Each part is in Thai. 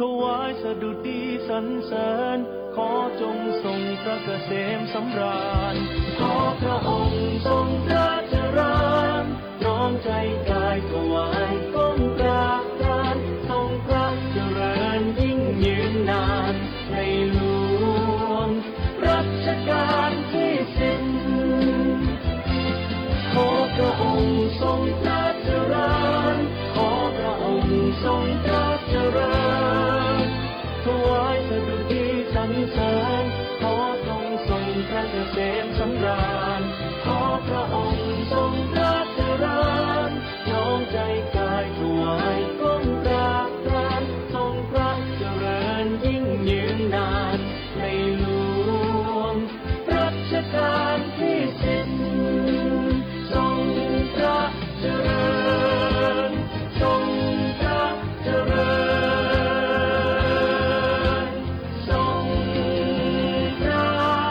ถวายสดุดีสรรเสริญขอจงทรงพระเกษมสำราญขอพระองค์ทรงพระเจริญน้อมใจกายถวายก้มกราบลานทรงพระเจริญยิ่งยืนนานในหลวงรัชกาลที่10ขอพระองค์ทรงพระเจริญขอพระองค์ทรงพระเจริญถวายสดุดีสรรเสริญขอทรงพระเกษมสำราญขอพระองค์ทรงพระเจริญน้อมใจกายถวายก้มกราบลานทรงพระเจริญยิ่งยืนนานในหลวงรัชกาลที่10ทรงพระเจริญทรงพระเจริญทรงพระเจริญ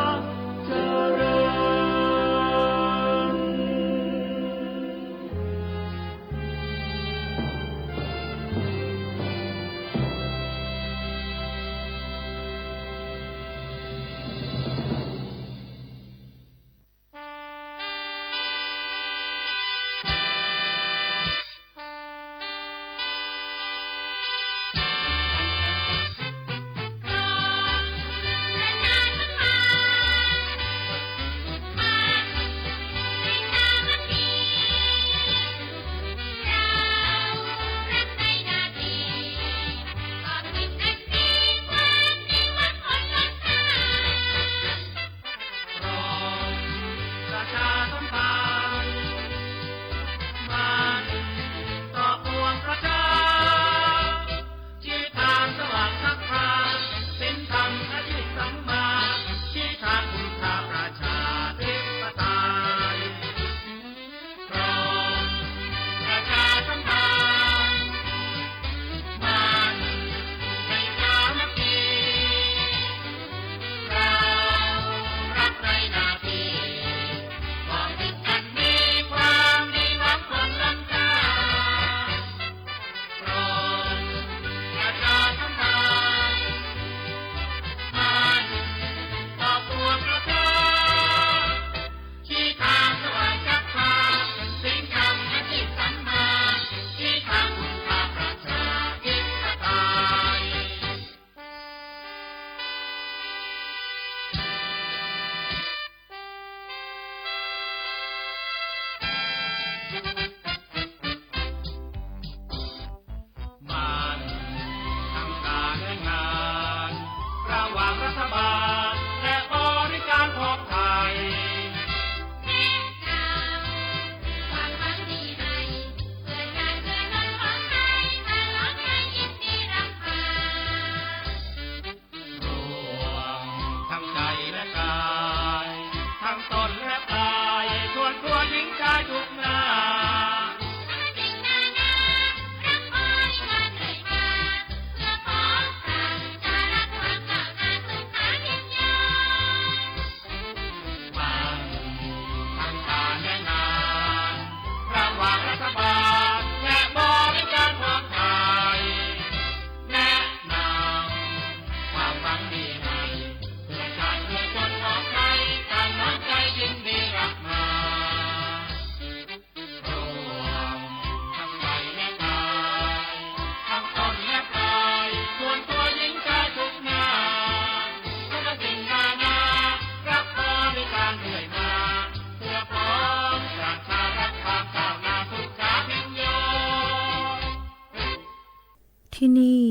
ที่นี่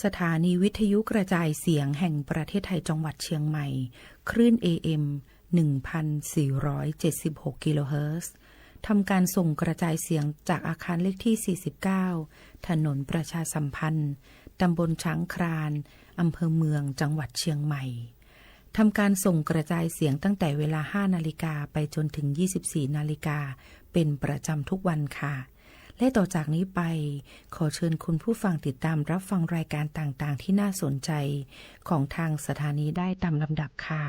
สถานีวิทยุกระจายเสียงแห่งประเทศไทยจังหวัดเชียงใหม่คลื่น AM 1,476 กิโลเฮิรตซ์ทำการส่งกระจายเสียงจากอาคารเลขที่ 49 ถนนประชาสัมพันธ์ตำบลช้างครานอำเภอเมืองจังหวัดเชียงใหม่ทำการส่งกระจายเสียงตั้งแต่เวลา 5 นาฬิกาไปจนถึง 24 นาฬิกาเป็นประจำทุกวันค่ะและต่อจากนี้ไปขอเชิญคุณผู้ฟังติดตามรับฟังรายการต่างๆที่น่าสนใจของทางสถานีได้ตามลำดับค่ะ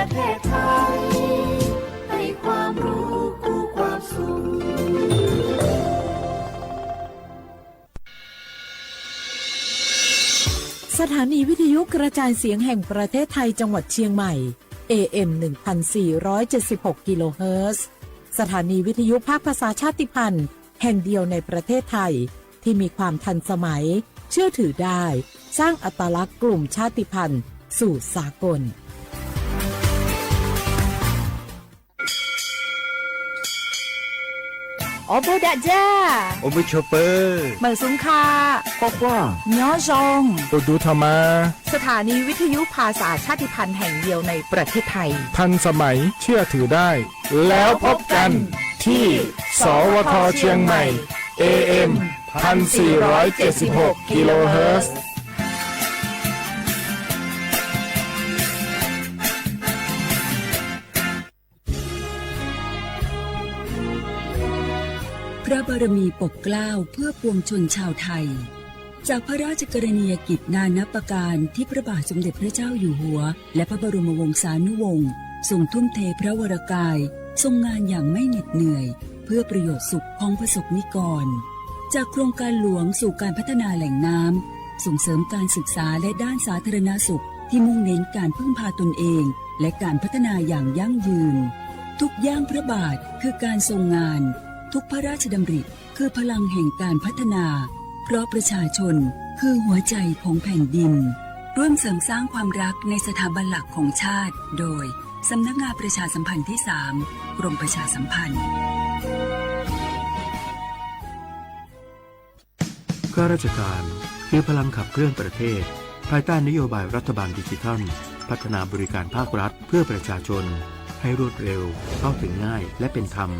ประเทศไทยให้ความรู้คู่ความสุขสถานีวิทยุกระจายเสียงแห่งประเทศไทยจังหวัดเชียงใหม่ AM 1476 กิโลเฮิรตซ์สถานีวิทยุภาคภาษาชาติพันธุ์แห่งเดียวในประเทศไทยที่มีความทันสมัยเชื่อถือได้สร้างอัตลักษณ์กลุ่มชาติพันธุ์สู่สากลโอโบดาจ้าโอเบชเปอร์เหมือสุงคาก็กว้างย้อจงดูธรรมาสถานีวิทยุภาษาชาติพันธุ์แห่งเดียวในประเทศไทยทันสมัยเชื่อถือได้แล้วพบกันที่สวทเชียงใหม่ AM 1476 กิโลเฮิรตซ์พระบารมีปกเกล้าเพื่อปวงชนชาวไทยจากพระราชกรณียกิจนานับประการที่พระบาทสมเด็จพระเจ้าอยู่หัวและพระบรมวงศานุวงศ์ทรงทุ่มเทพระวรกายทรงงานอย่างไม่เหน็ดเหนื่อยเพื่อประโยชน์สุขของประสบนิกรจากโครงการหลวงสู่การพัฒนาแหล่งน้ำส่งเสริมการศึกษาและด้านสาธารณสุขที่มุ่งเน้นการพึ่งพาตนเองและการพัฒนาอย่างยั่งยืนทุกย่างพระบาทคือการทรงงานทุกพระราชดำริคือพลังแห่งการพัฒนาเพราะประชาชนคือหัวใจของแผ่นดินร่วมเสริมสร้างความรักในสถาบันหลักของชาติโดยสำนักงานประชาสัมพันธ์ที่ 3 กรมประชาสัมพันธ์ข้าราชการคือพลังขับเคลื่อนประเทศภายใต้นโยบายรัฐบาลดิจิทัลพัฒนาบริการภาครัฐเพื่อประชาชนให้รวดเร็วเข้าถึงง่ายและเป็นธรรม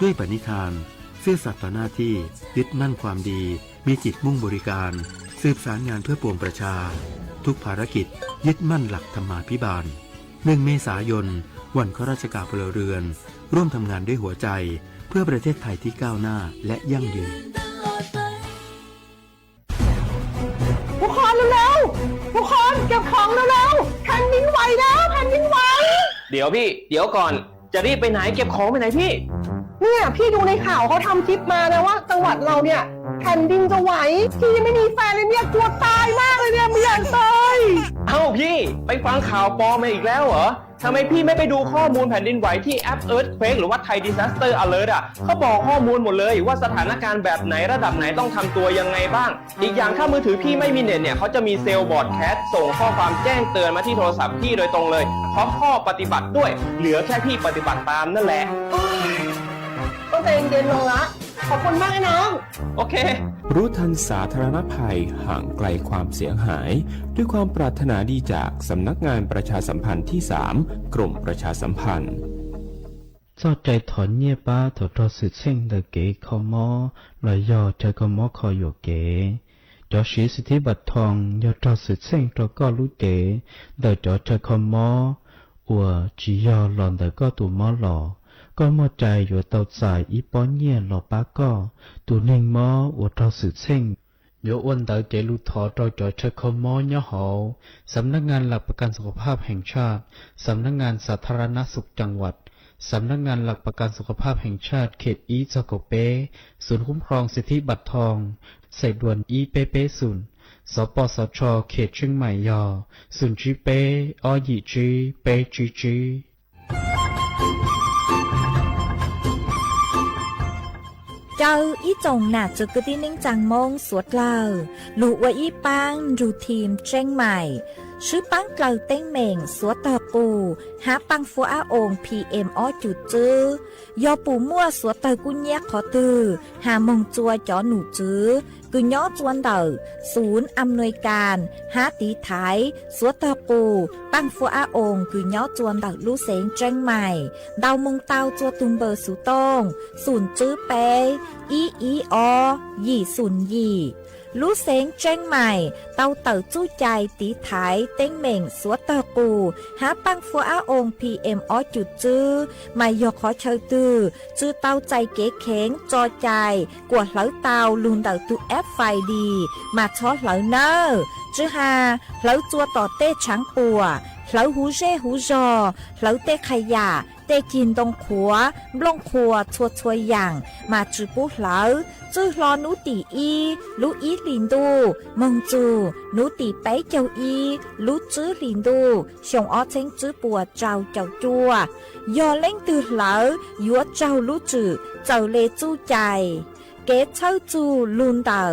ด้วยปณิธานซื่อสัตย์ต่อหน้าที่ยึดมั่นความดีมีจิตมุ่งบริการสืบสารงานเพื่อปวงประชาทุกภารกิจยึดมั่นหลักธรรมาภิบาล1 เมษายนวันข้าราชการพลเรือนร่วมทำงานด้วยหัวใจเพื่อประเทศไทยที่ก้าวหน้าและยั่งยืนทุกคนเร็วๆทุกคนเก็บของเร็วๆแผ่นดินไหวแล้วแผ่นดินไหวเดี๋ยวพี่เดี๋ยวก่อนจะรีบไปไหนเก็บของไปไหนพี่เนี่ยพี่ดูในข่าวเขาทำคลิปมานะว่าจังหวัดเราเนี่ยแผ่นดินจะไหวพี่ยังไม่มีแฟนเลยเนี่ยกลัวตายมากเลยเนี่ยไม่อยากตายเอ้าพี่ไปฟังข่าวปลอมมาอีกแล้วเหรอทำไมพี่ไม่ไปดูข้อมูลแผ่นดินไหวที่แอป Earthquake หรือว่า Thai Disaster Alert เขาบอกข้อมูลหมดเลยว่าสถานการณ์แบบไหนระดับไหนต้องทำตัวยังไงบ้างอีกอย่างถ้ามือถือพี่ไม่มีเน็ตเนี่ยเขาจะมีเซลล์บอร์ดแคสส่งข้อความแจ้งเตือนมาที่โทรศัพท์พี่โดยตรงเลยพร้อมข้อปฏิบัติด้วยเหลือแค่พี่ปฏิบัติตามนั่นแหละต้องใจเย็นๆลงละขอบคุณมากนะน้องโอเครู้ทันสาธารณภัยห่างไกลความเสียหายด้วยความปรารถนาดีจากสำนักงานประชาสัมพันธ์ที่ 3 กรมประชาสัมพันธ์cho chạy thọ nhẹ ba thọ cho sự sinh đời kế khó mò là do chạy có mò khó dụ kế cho sĩ sự thi bạch thòng do cho sự sinh cho có lũ kế đời cho chạy khó mò ủa chỉ do lòn đời có tù mò lò có mò chạy dụ tàu dài ý bó nhẹ lò bá có tù ninh mò ủa cho sự sinhโยอ้วนเต๋อเจลูทอโดยจอยเชคอมอยหอสำนักงานหลักประกันสุขภาพแห่งชาติสำนักงานสาธารณสุขจังหวัดสำนักงานหลักประกันสุขภาพแห่งชาติเขตอีจโกเปศูนย์คุ้มครองสิทธิบัตรทองใส่ด่วนอีเปเปศูนย์สปสชเขตเชียงใหม่ยอศูนย์จีเปอยีจีเปจีจีเจ้าอีจงหนาจุกตินิ่งจังมงสวดเล่าลูกว่าอีปังรูทีมเชียงใหม่ชื่อปังเกลาเต้งเหม่งสวดตาปูหาปังฟัวอาอง PM อ้อจุดจื้อยอปูมั่วสวดเตากุญแยกขอตือหามงจัวจ่อหนูจื้อกุญย้อจวนเตอศูนย์อำนวยการหาตีไทยสวดตาปูปังฟัวอาองกุญย้อจวนเตอลู่เสงเชียงใหม่ดาวมงเตาจัวตุมเบอร์สุตงศูนย์จื้อเปอีอยี่ศูนย์ยี่ลู่เสงเชียงใหม่เตาเต๋อจู้ใจตีไถเต้งเหม่งสวดเตอปูหาปังฟัวอาอง PM อ้อจุดจื้อไม่ยอขอเชยตือจื้อเตาใจเก๋เข็งจอใจกวดเหลาเตาลุนเต๋อตูแอปไฟดีมาช็อตเหลาเนอร์จื้อหาเหลาจัวต่อเต้ช้างปัวเฮ เหลาหูเร่หูรอเหลาเตะขยะเตะกินตรงขัวบลงขัวชัวอย่างมาจืปูเหลาจื้อรอหนูตีอีลูอีลินดูมงจูหนูตีไปเจ้าอีลูจื้อลินดูชงอ้อเชงจื้อปัวเจ้าจัวยอเล่งตือเหลายัวเจ้าลูจื้อเจ้าเลจู้ใจเกตเช่าจูลุนเต่า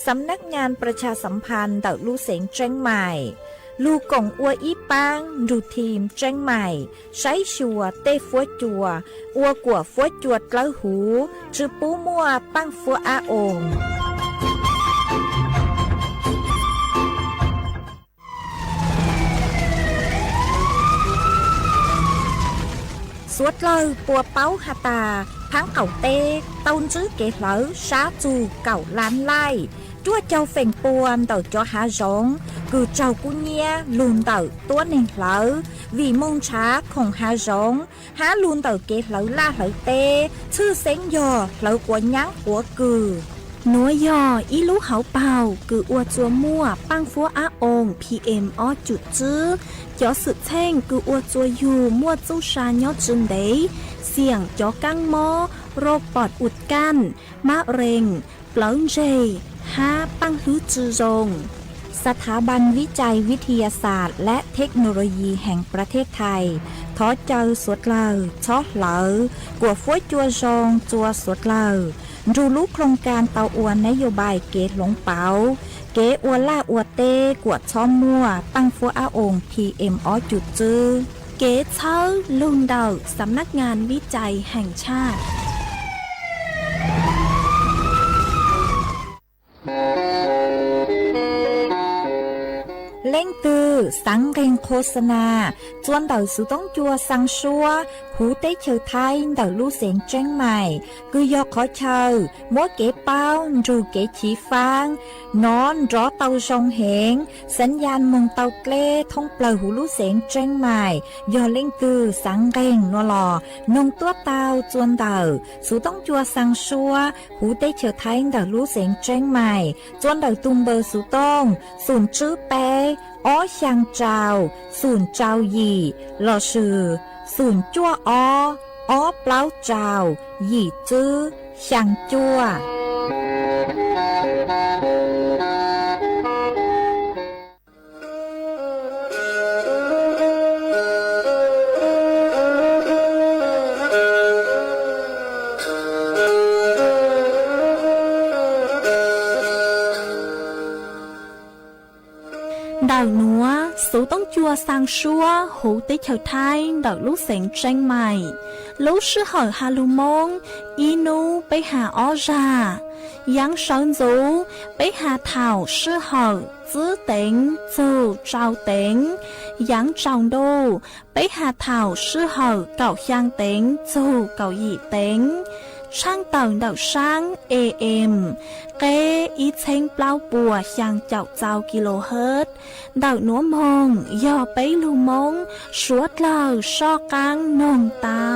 สำนักงานประชาสัมพันธ์เต่าลู่เสงเจ้งใหม่ลูกกงอัวอีปังดูทีมเจ้งใหม่ใช้ชัวเต้ฟัวจัวอัวกัวฟัวจวดเกล้าหูจือปูมัวปังฟัวอาองสวดเลยปัวเป้าหาตาพังเก่าเต้ต้นจื้อเกเหลอชาจูเก่าล้านไล่จั่วเจ้าเฟ่งปวนเต่าจอหาร้องគឺเจ้ากุเนียลุนเต่าตัวหนึ่งเหลาวีมงช้าของหาร้องหาลุนเต่าเกเหลาล่าเหลาเต้ชื่อเซ็งยอเหลากว่ายั้งหัวกือหนัวยออีลูเหาเป่าคืออัวจัวมั่วปังฟัวอาองPM อ้อจุดจื้อจอสึกแท่งคืออัวจัวอยู่มั่วจู้ชายอดจึงเดเสี่ยงจอกังมอโรคปอดอุดกั้นมะเร็งเปล่าเจหาปังฮื้อจือรงสถาบันวิจัยวิทยาศาสตร์และเทคโนโลยีแห่งประเทศไทยท้อเจอสวดเลอช้อเหลอกว่าฟ้วยจัวจองจัวสวดเลอดูรู้โครงการเตาอวนนโยบายเกตหลงเป๋าเกอวล่าอวเต้กวดช้อมมั่วปังฟัวอาองPM อ้อจุดจื้อเกตเช่าลุงเดาสำนักงานวิจัยแห่งชาติเล่งตือสังเรงโฆษณาจวนเต่าสุต้องจัวสังชัวหูเต้เชอไทยเต่าลู่เสียงเจ้งใหม่คือยอกขอเชอมัวเก๋เป้ารูเก๋ฉีฟางนอนรอเต่าชงเหงสัญญาณมงเต่าเกล้ท่องเปล่าหูลู่เสียงเจ้งใหม่ยอเล่งตือสังเรงนัวหล่อนงตัวเต่าจวนเต่าสุต้องจัวสังชัวหูเต้เชอไทยเต่าลู่เสียงเจ้งใหม่จวนเต่าตุงเบอร์สุต้องศูนย์จื้อแปอ้อช่างเจ้าศูนย์เจ้าหยี่หล่อชื่อศูนย์จั่วอ้อเปล่าเจ้าหยี่จื้อช่างจั่วดาวนัวสูต้องจัวสังชัวหูติเฉาไทยดอกลูกเสียงเจ้งใหม่ลูกชื่อเหอฮาลูมงอีนูไปหาอ้อรายังเฉินจูไปหาเถ่าชื่อเหอจื้อเต็งจูเจ้าเต็งยังเจ้าดูไปหาเถ่าชื่อเหอเก่าย่างเต็งจูเก่าหยี่เต็งช่างเต่าเดาช่าง AM เกอีเชงเปล่าปัวช่างเจ้าเจ้ากิโลเฮิรตซ์เดาหนัวมงย่อไปลูมงชวดเลาชอกังนงเต้า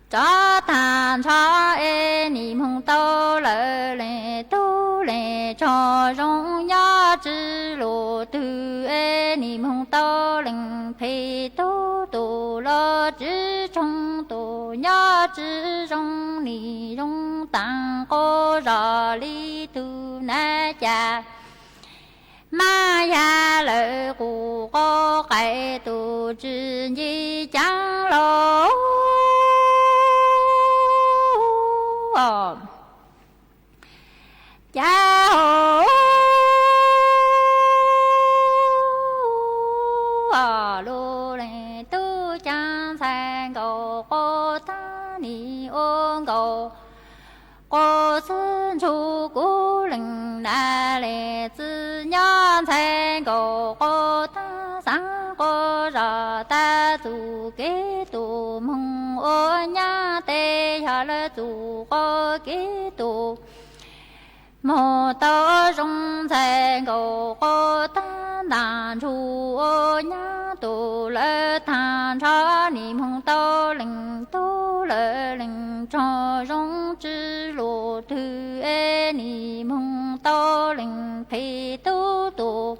cho tàn cho ê nì mong tao lỡ lệ tu lệ cho rong ya chữ lộ tu ê nì mong tao lệnh phê tu tu lo chữ trong tu ya chữ rong nì rong tàng cô rò li tu na cha ma ya lỡ cụ có cái tu chữ nhi chẳng lo cha hồ lô lệ tu chan sang cầu cô ta ni ôn cầu cô sinh chu cú linh đa lệ tư nhân sang cầu cô ta sáng cô ra ta tu kế tu mong ô nhá tê hà lê tu cô kế tu mô tơ rong sang cầu cô ta đàn chu ô nhá tu lê than cha niệm hồng tơ linh tu lê linh cho rong chữ lộ thư ê niệm hồng tơ linh phi tu tu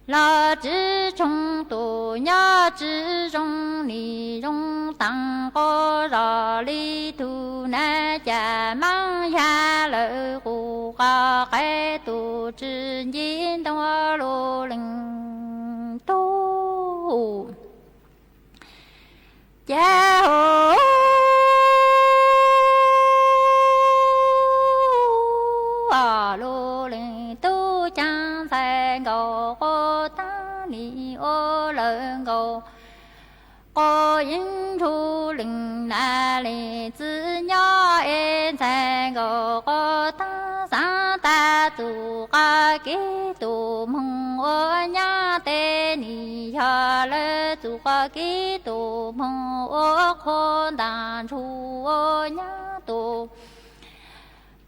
là chữ trong tu nhá chữ trong ni trong tăng có ra li tu na cha mang ya lệ cụ ca cái tu chữ nhiên đông lô linh tu cha hồ lô linh tu chan sang cầu cô ta ni ô lợn cầu cô yên thu linh na li tư nhỏ em sang cầu cô ta sa ta tu ca kế tu mong ô nhá tê ni cha lê tu ca kế tu mong ô khôn đàn chu ô nhá tu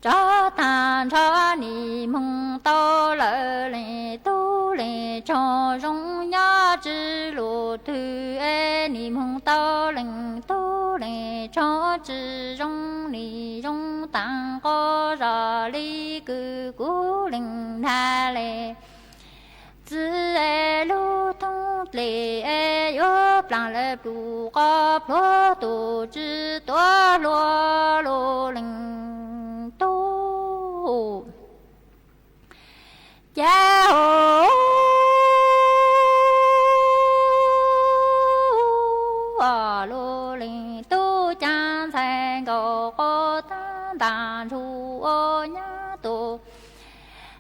cho tàn cho ni mong tao lỡ lệ tu lệ cho rong nhá chữ lộ thư ê ni mong tao lệnh tu lệ cho chữ rong ni rong tăng có ra li cư cú lệnh tha lệ chữ ê lu thông lệ ê yếu plan lệ bù có phô tu chữ toa lô lô lệnh tu cha hồ lô linh tu chan sang cầu cô ta đàn chu ô nhá tu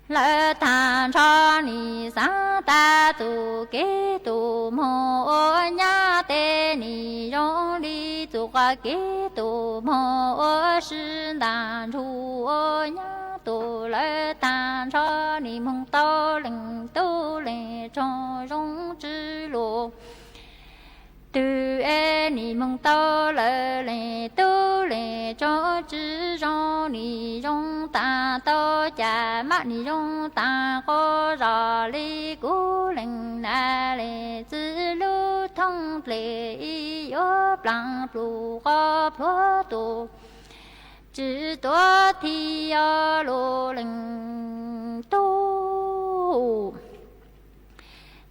lệ than cho ni sa ta tu kế tu mô ô nhá tê ni rong đi tu ca kế tu mô ô sư đàn chu ô nhá tu lệ than cho ni mong tao linh tu lệ cho rong chữ lộ từ ê ni mong tao lệ lệ tu lệ cho chữ rong ni rong ta tao cha mắt ni rong ta có ra li cú linh na lệ chữ lu thông lệ yếu plan plu có phô tu chữ toa thi lô linh tu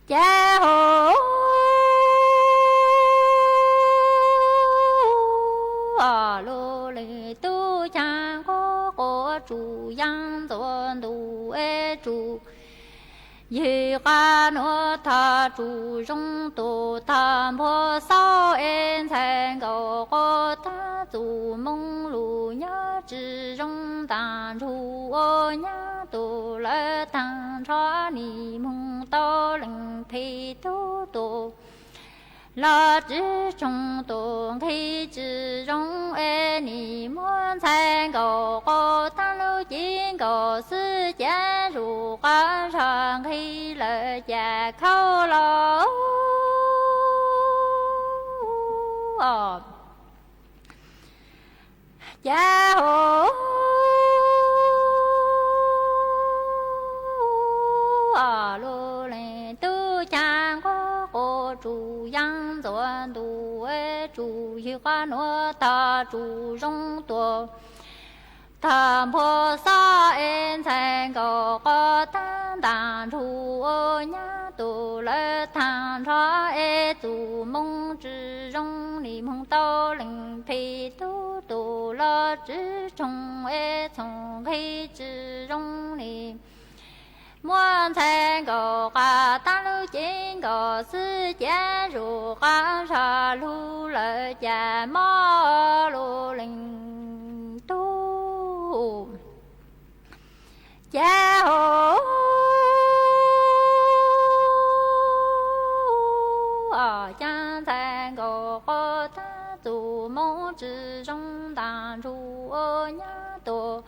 cha hồ lô lệ tu cha có cô chủ yang tuần tu ê chủ ye ca no tha chủ rong tu tham po sao en thành cầu cô ta chủ mong lu nhá chữ rong tàn chu ô nhá tu lệ tăng cho ni mong to lệnh phi tu tu là chữ trong tu khi chữ rong ê ni muốn thành cầu cô ta lưu chiến cầu sư cha ru ca sang khi lệ cha khâu lo cha hồ lô lệ tu cha có cô chủ yang tuần tu ê chủ hi hoa no ta chủ rong tu tham po sa en thành cầu có tan đàn chu ô nhá tu lệ than cho ê tu mong chữ rong ni mong tao linh phi tu tu lo chữ trong ê trong khi chữ rong ni muốn thành cầu cả tan lưu chiến cầu sư cha ru ca sa lu lệ cha mò lô linh tu gia hộ ở cha thành cổ có ta tu mô trì trong đàn trụ ở nhà tổ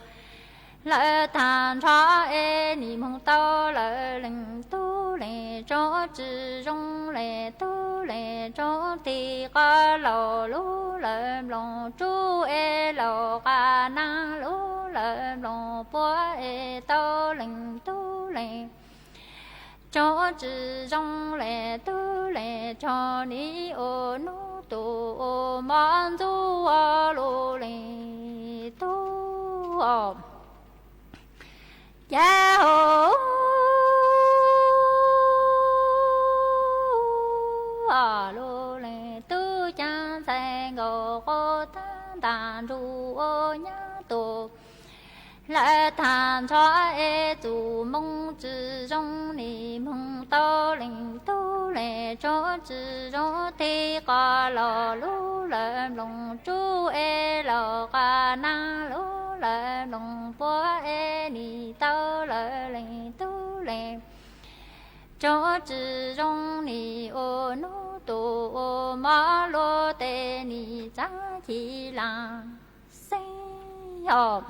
lợi tàn cho ê ni mong tao lợi linh tu lệ cho trì trong lệ tu lệ cho thì có lò lú lợi lòng chú ê lò ca na lú lợi lòng bố ê tao linh tu lệ cho trì trong lệ tu lệ cho ni ô nu tu mong du ô lô lệ tu ô gia hộ ở lô lệ tu cha sen gò cô tan tàn trụ ô nhá tổ lại tàn cho ê trụ mong trừ trong ni mong tao linh tu lệ cho trừ trong thì có lò lú lệ lòng chú ê lò ca na lú lệ lòng bố ê ni tao lệ linh tu lệ cho trừ trong ni ô nô tổ ô ma lô tê ni cha chi là say hợp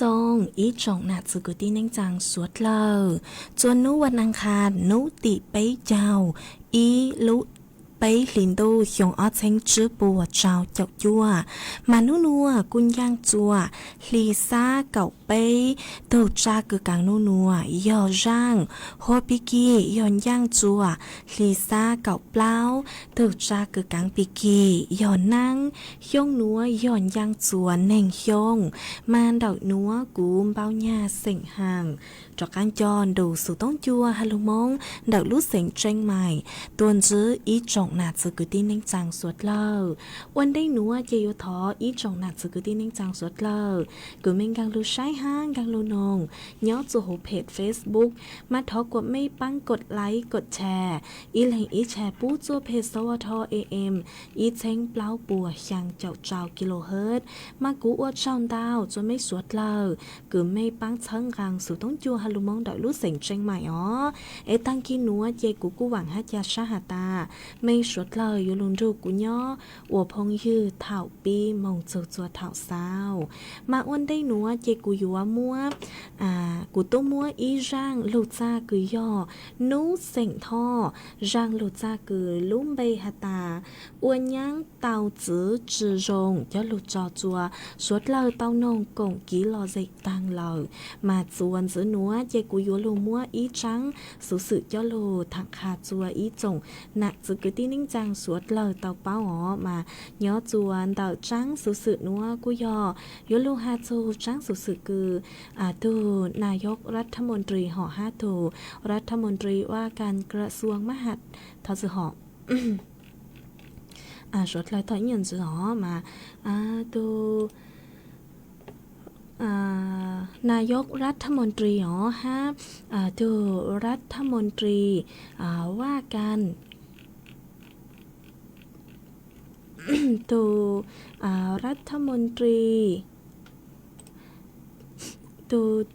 รงอีจงนาจุกุตีนิ่งจังสวดเลอจวนนุวันอังคารนุติไปเจ้าอีลุไปลินดูหยงอ้อเชงจื้อปัวเจ้าเจ้าจัวมานุนัวกุญย่างจัวลีซาเก่าไปเต้าจ้ากือกางนุนัวยอร่างโฮปิกี้ย้อนย่างจัวลีซาเก่าเปล่าเต้าจ้ากือกางปิกี้ย้อนนั่งหยงนัวย้อนย่างจัวเน่งหยงมานดอกนัวกูมเบ้าหญ้าเสียงห่างจอกการจอนดูสู่ต้องจัวฮัลโหลมงดอกลู่เสียงเจงใหม่ตัวจื้ออีจงนาจื้อกุตีนิ่งจังสวดเล่าวันได้นัวเจโยทออีจงนาจื้อกุตีนิ่งจังสวดเล่ากูเมงกังลู่ใช้ห้างกังลู่นงย้อนจู่หูเพจ Facebook มาทอกดไม่ปั้งกดไลค์กดแชร์อีแหล่งอีแชร์ปู้จัวเพจสวท AM อีเชงเปล่าปัวยังเจ้าเจ้ากิโลเฮิรตซ์มากูอวดช่องดาวจนไม่สวดเล่ากูไม่ปั้งเชิงรังสู่ต้องจัวลุมองดอกลู่เสียงเชียงใหม่อ๋อตั้งกินนัวเจกูหวังฮัจยาชาหาตาไม่สวดเลยอยู่ลุนรูกูย่ออวพงยืดเถ่าปีมองเจ้าจัวเถ่าสาวมาอ้วนได้นัวเจกูอยู่ว่ามัวกูต้องมัวอีร่างลูจ้ากูย่อนู้เสียงท่อร่างลูจ้ากูลุ่มใบหาตาอ้วนยังเต่าจื้อจือรงย่อลูจอจัวสวดเลยเต่านงกงกีรอใจตังเลยมาจวนจื้อนัวเจกูยัวลูมัวอีจังสุสึย่อโลถักขาจัวอีจงหนักจืกุตีนิ่งจังสวดเลยเต่าเป้าอ๋อมาย่อจวนเต่าจังสุสึนัวกูย่อยัวลูฮาจูจังสุสึคือตูนายกรัฐมนตรีห่อห้าตูรัฐมนตรีว่าการกระทรวงมหาดทศหอสวดเลยต่ออีกอย่างจืออ๋อมาตูนายกรัฐมนตรีดูรัฐมนตรีว่าการดูรัฐมนตรี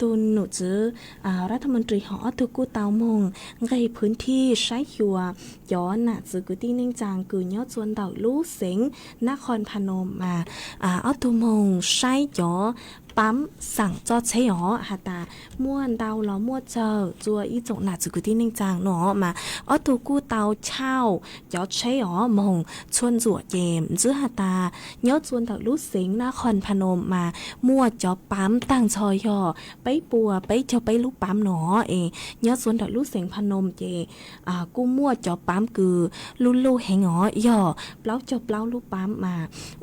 ตูหนูจื้อรัฐมนตรีหอตูกูเตามงไงพื้นที่ใช้หัวย้อนน่ะจื้อกูตีนิ่งจางกูย่อจวนเต่าลู่เสียงนครพนมมาตูมงใช้ย้อปั๊มสั่งจอดใช้หรอหาตาม่วนเตาล้อม่วนเจอจัวอีจงหนาจุกุที่นิ่งจางเนาะมาตูกู้เตาเช่าจอดใช้หรอมงชวนจั่วเยมจื้อหาตาเนาะจวนเต่าลู่เสียงนครพนมมาม่วนจอปั๊มตั้งชอยอไปปัวไปเจ้าไปลู่ปั๊มเนาะเนาะจวนเต่าลู่เสียงพนมเจกู้ม่วนจอปั๊มคือลู่แหงหรอย่อเปล่าเจ้าเปล่าลู่ปั๊มมา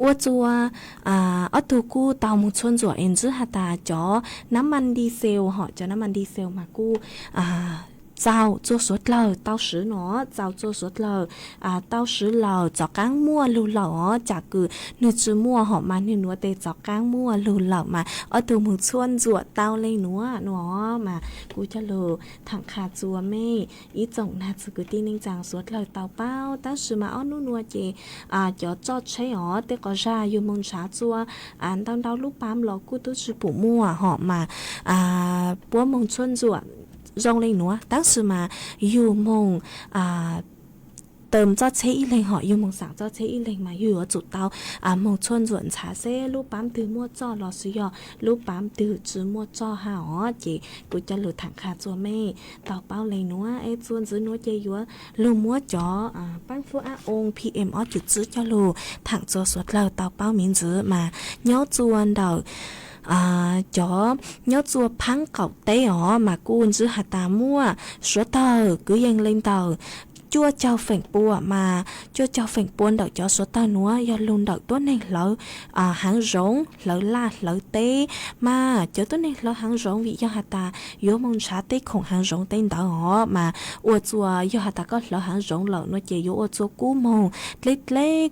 อ้วจัวตูกู้เตามงชวนจั่วจื้อหาตาจอน้ำมันดีเซลจอน้ำมันดีเซลมากู้เจ้า做熟了到时เนาะเจ้า做熟了到时了จอกางมั่วลูเหล่าจากคือนึกจื้อมั่วหอมมานึกนัวเตจอกางมั่วลูเหล่ามาตัวมึงชวนจั่วเต้าเลยนัวเนาะมากูจะโลถังขาจัวแม่อีจงนาจือกูตีนิ่งจางสวดเลยเต้าเป้าตั้งชื่อมานัวเจจอจอดใช้เตก็จะอยู่มึงช้าจัวตั้งดาวลูกปั๊มหลอกกูตู้ชื่อปู่มั่วหอมมาปัวมึงชวนจั่วrong lên nữa当时mà yêu mong tầm cho chế y lên họ yêu mong sáng cho chế y lên mà yêu ở chỗ tao mong chuan ruộng茶xe lúc bám từ mua cho lò suy yo lúc bám từ chứ mua cho hả chịกูจะหลุดถังขาจัวแม่ต่อเป้าเลยนัวชวนซื้อนัวเจยัวลูมัวจ่อปั้งฟัวองค์ PM จุดซื้อจะลูถังจัวสวดเราต่อเป้ามินซื้อมาย้อจวนเดาchó nhớ chùa phăng cọc tế mà cuốn giữ hạt tà mua số tờ cứ dâng lên tờ chua chào phèn bùa mà chua chào phèn buôn đậu cho số tờ núa do luôn đậu tốt này lỡ hàng rống lỡ la lỡ tế mà cho tốt này lỡ hàng rống vì do hạt ta yếu mong xá tế khổng hàng rống tên đỡ họ mà ua chùa do hạt ta có lỡ hàng rống lỡ nó chỉ yếu ua chùa cú mong lết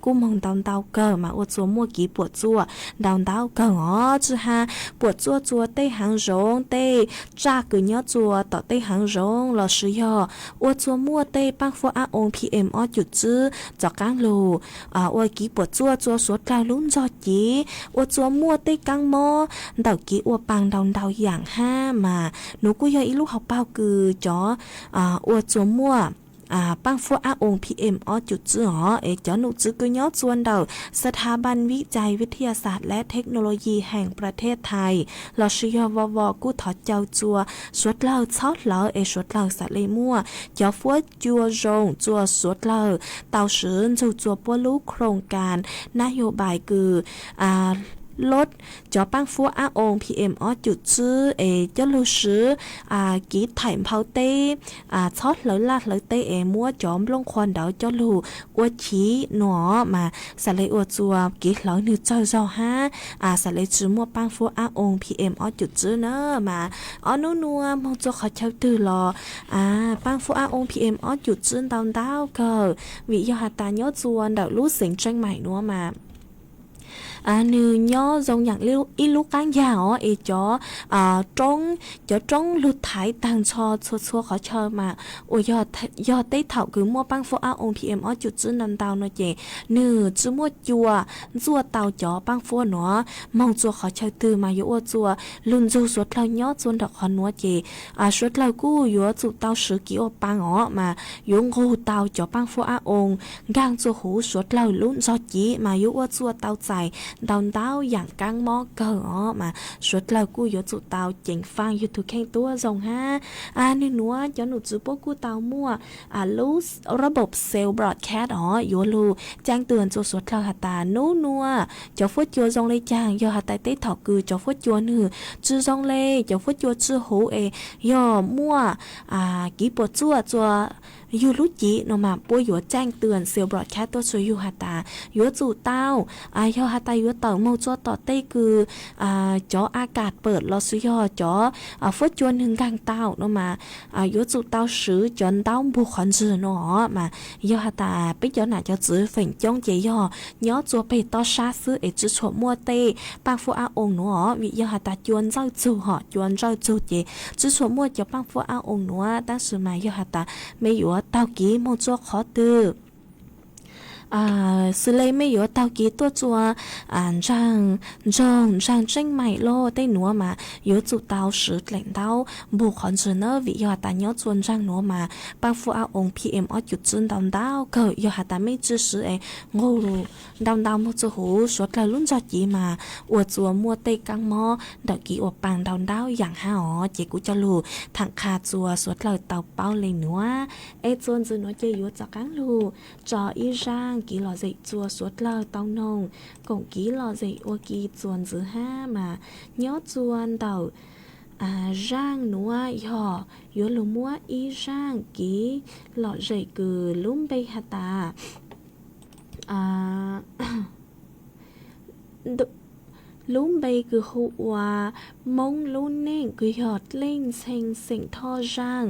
cú mong đau cơ mà ua chùa mua ký bùa chùa đau cơ họ chứ ha bùa chùa tế hàng rống tế cha cứ nhớ chùa tỏ tế hàng rống lỡ sử do ua chùa mua tế bác phôองค์ PM จุดจื้อจอกกางลูอวยกีปวดจัวสวดกลาวลุ้นจอจีอวดจัวมั่วเต้กังหม้อเดากีอวปังเดาอย่างห้ามาหนูกูยออีลูกเขาเป้าคือจออวดจัวมั่ว ปังฟัวอาองค์ PM อจุดจื้อจอหนูจื้อก็ย้อจวนเดาสถาบันวิจัยวิทยาศาสตร์และเทคโนโลยีแห่งประเทศไทยเราชยอวกู้ถอดเจ้าจัวสวดเล่าชอดเล่าสวดเล่าสะเลยมั่วจอฟัวจัวรงจัวสวดเล่าเต่าเฉินจัวปัวลูกโครงการนโยบายคือลดจอปังฟัวอาอง PM จุดจื้อจอลูซื้อกีไถ่เผาเต้ชอดเหลอลาดเหลอเต้มั่วจอมลงควันเดาจอลูอวดชี้หนอมาสะเลยอวดจัวกีเหลอหนึ่งเจ้าห้าสะเลยจื้อมั่วปังฟัวอาอง PM จุดจื้อเนอมานัวมองจัวเขาเช่าตื่อรอปังฟัวอาอง PM จุดจื้อดาวก็วิยาหาตายอดจวนเดาลู่เสียงจังใหม่นัวมาnữ nhỏ giốngอย่างอีลูกกังยาวจ๋อtrong lụt thái tàng cho chua khó chờ mà ôi do tây thảo cứ mua băng phô ông PMจุดจื้อนันดาวnó chị nữ chứ mua chùa tàu chó băng phô nó mong chùa khó chờ từ mà yếu chùa luôn dù suốt lao nhỏ chuồn đọc khó nó chị suốt lao cú yếu chụp tàu sử ký ô băng mà yếu ngô tàu chó băng phô ông gang chùa hú suốt lao luôn do chí mà yếu chùa tàu dài đào đàoอย่างกังมอเกอมาสุดเรากูอยู่จุดเตาเจ๋งฟังอยู่ทุกแข่งตัวทรงฮะนี่หนูจะหนูจื้อพวกกูเตามั่วรู้ระบบเซลล์บรอดแคสต์อยู่รู้แจ้งเตือนจุดสุดเราหัตตานัวจะฟุตจัวทรงเลยจางย่อหัตตาเต้ถอคือจะฟุตจัวหนึ่งจื้อทรงเลยจะฟุตจัวจื้อหูย่อมั่วกี่ปวดจัวอยู่รู้จีเนาะมาป่วยอยู่แจ้งเตือนเซลล์บรอดแคสต์ตัวช่วยอยู่หัตตาอยู่จุดเต้าย่อหัตตาอยู่เต่าโมจัวต่อเต้คือจออากาศเปิดรอซื้อย่อจอฟุตจวนหนึ่งกลางเต้าเนาะมาอยู่จุดเต้าซื้อจนเต้าบุคคลจื้อเนาะมาย่อหัตตาไปจอหน้าจะจื้อฝิ่งจ้องเจีย่อย่อจัวไปต่อชาซื้อจื้อฉวมัวเต้ปังฟัวอาองเนาะวิย่อหัตตาจวนเจ้าจูจวนเจ้าจูเจจื้อฉวมัวจะปังฟัวอาองเนาะตั้งสุมาย่อหัตตาไม่อยู่เต้ากี้โมจัวขอตื้อซื้อเลยไม่อยู่เตากี้ตัวจัว让真买咯ได้หนัวมาอยู่จุดเตาสือแหล่งเตาบุคคลจื้อเนอวิยอตาเนาะจวนจังหนัวมาปังฟัวอาอง PM จุดจื้อดาวก็ยอหาตาไม่จื้อสืองูดาวโมจื้อหูสวดละลุ่นจอจีมาอวดจัวมัวเตกังมอดอกกี้อวดปังดาวอย่างห้าเจกูจะรู้ทางคาจัวสวดละเตาเป้าเลยหนัวจวนจื้อหนัวเจอยู่จากกังลูจออีร่างกี่หล่อใจจัวสวดเล่าเต้านงกงกี่หล่อใจอวกีจวนจื้อห้ามาย้อจวนเต่าร่างนัวอยู่ลุมัวอีร่างกี่หล่อใจคือลุ่มไปหาตาลุ่มไปคือหัวมงลุ่นเน่งคือหยอดเล่งเซ็งเสียงท่อร่าง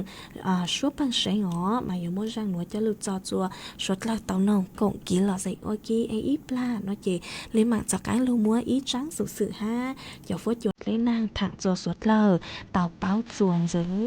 ชัวปังเสียงมาอยู่มั่วร่างหนูจะลุจอจัวชดลักเต้านองกงกี่หล่อใจโอกี้อีปลาเนาะเจเลยหมักจากการลุมัวอีจังสุสื่อห้าอย่าฟดหยดเล่นนางถังจัวสวดเลอเต่าเป้าจวนจื้อ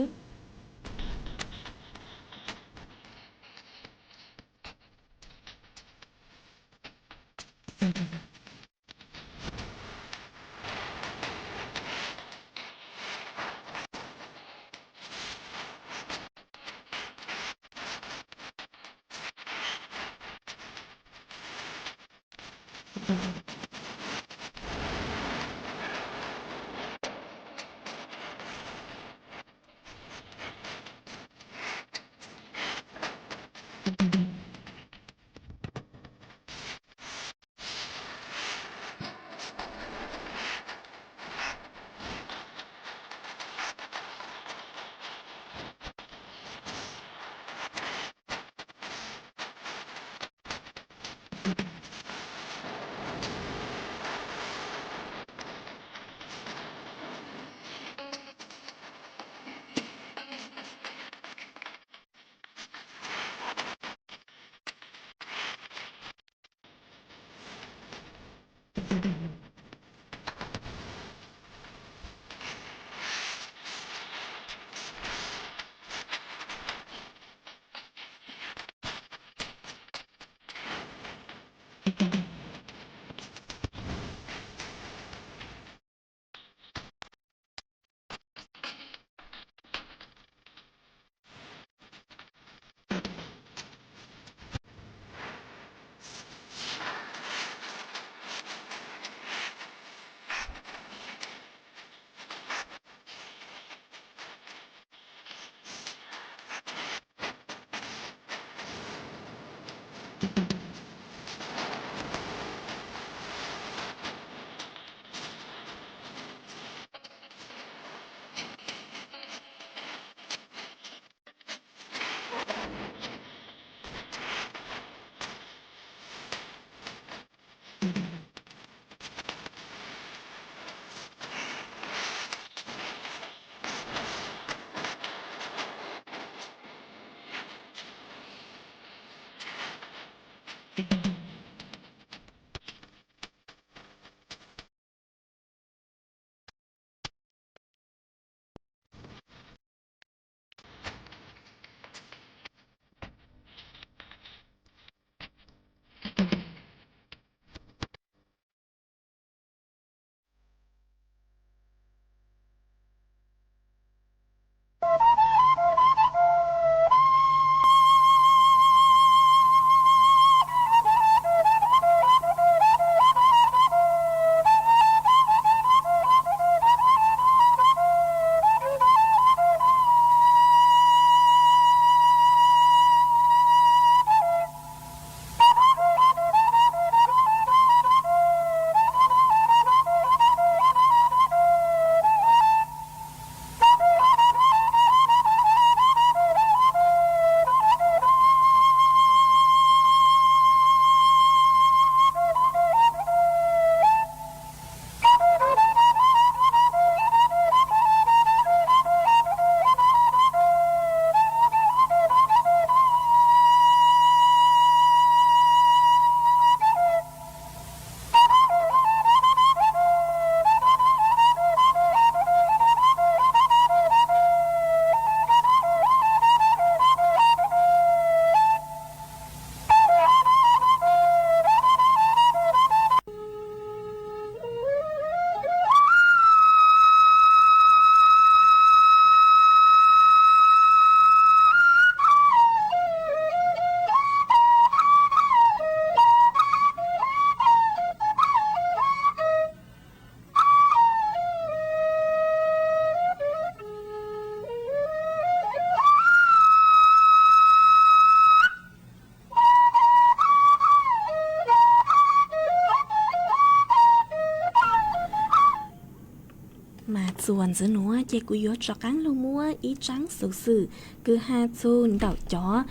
ส่วนgiữa nó chế của yếu cho cắn lưu mua ý trắng sự cứ hai chôn đảo chó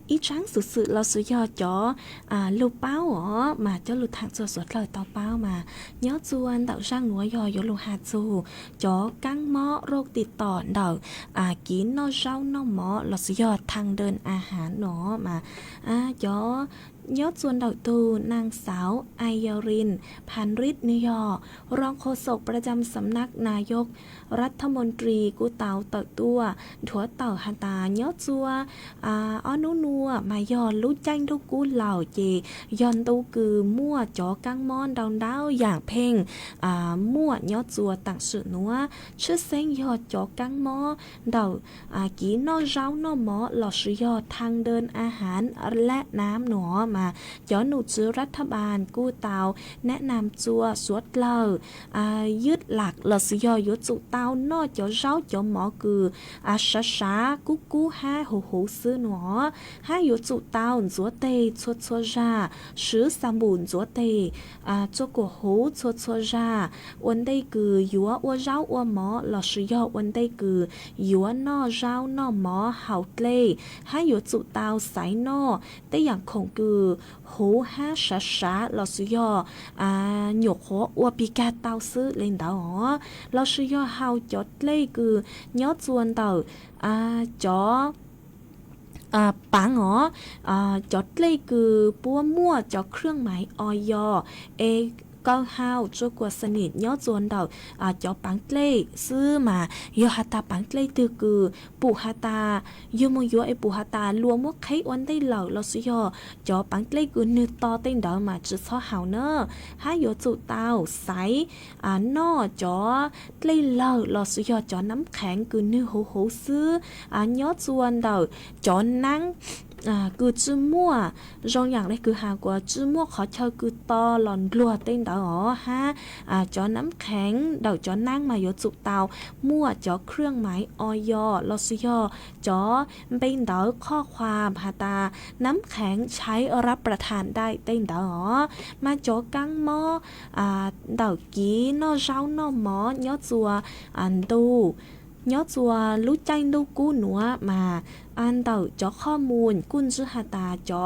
ý trắng sự lo sự do chó lưu báo ở mà cho lưu thang cho suốt lời tao báo mà nhớ chuan đảo sang núa do yếu lưu hạt chù chó cắn mó rôติดต่อ đảo kín nó rau nó mó lo sự do thang đơn อาหาร nó mà chóยอดส่วนดอกตูนางสาวไอยารินพันฤทธิ์นิยอรองโฆษกประจำสำนักนายกรัฐมนตรีกูเตาเต่อตัวถัวเต่าฮันตายอดจัวอ้อนัวมายอนรู้จังทุกกูเหล่าเจยอนตูคือมั่วจอกังมอนดาวดาวอย่างเพ่งมั่วยอดจัวต่างสื่อนัวชื่อเส้นยอดจอกังมอดาวกีนอเจ้านอหมอหลอดยอดทางเดินอาหารและน้ำหนอมาย้อนหนูจื้อรัฐบาลกู้เตาแนะนำจัวสวดเล่ายึดหลักหลอดยอยุจุเตานอจอเจ้าจอหมอคือช้ากู้ห้าหูซื้อหนอห้ายุจุเตาจัวเตชัวราซื้อสามบุญจัวเตจัวกัวหูชัวราวันได้คือยัววัวเจ้าวัวหมอหลอดยอวันได้คือยัวนอเจ้านอหมอเห่าเล่ห้ายุจุเตาใส่นอแต่อย่างคงคือหูห้าช้าเราซื้อยหยกหัวอวปีกาเตาซื้อเล่นเตาอ๋อเราซื้อยเฮาจดเลยคือยอดส่วนเตาจอปังอ๋อจดเลยคือปัวมั่วจอเครื่องหมายออยก็ห้าวจัวกว่าสนิทยอดจวนดอกจอปังเล่ซื้อมายอฮาตาปังเล่ตือคือปูฮาตายมยัวไอปูฮาตาลัวมัวไขวันได้เหล่าเราสิยอจอปังเล่คือนึกต่อเต้นดอกมาจุดซ้อหาวเนอให้ยอจุดเตาใสนอจอเล่เหล่าเราสิยอจอน้ำแข็งคือนึกโหซื้อยอดจวนดอกจอนั่ง cứ chữ mua rongอย่างđây cứ hà của chữ mua khó chơi cứ to lòn lùa tên đó ha choน้ำแข็งเดาchoนั่งมาอยู่จุกเตามั่วจอเครื่องหมายออยลอสยอจอเป็นเดาข้อความหาตาน้ำแข็งใช้รับประทานได้เต้นเดามาจอกังหม้อเดากี้นอเจ้านอหมอยอจัวอันดูยอจัวรู้ใจดูกู้หนัวมาอันเต่าจอข้อมูลกุนจือหาตาจอ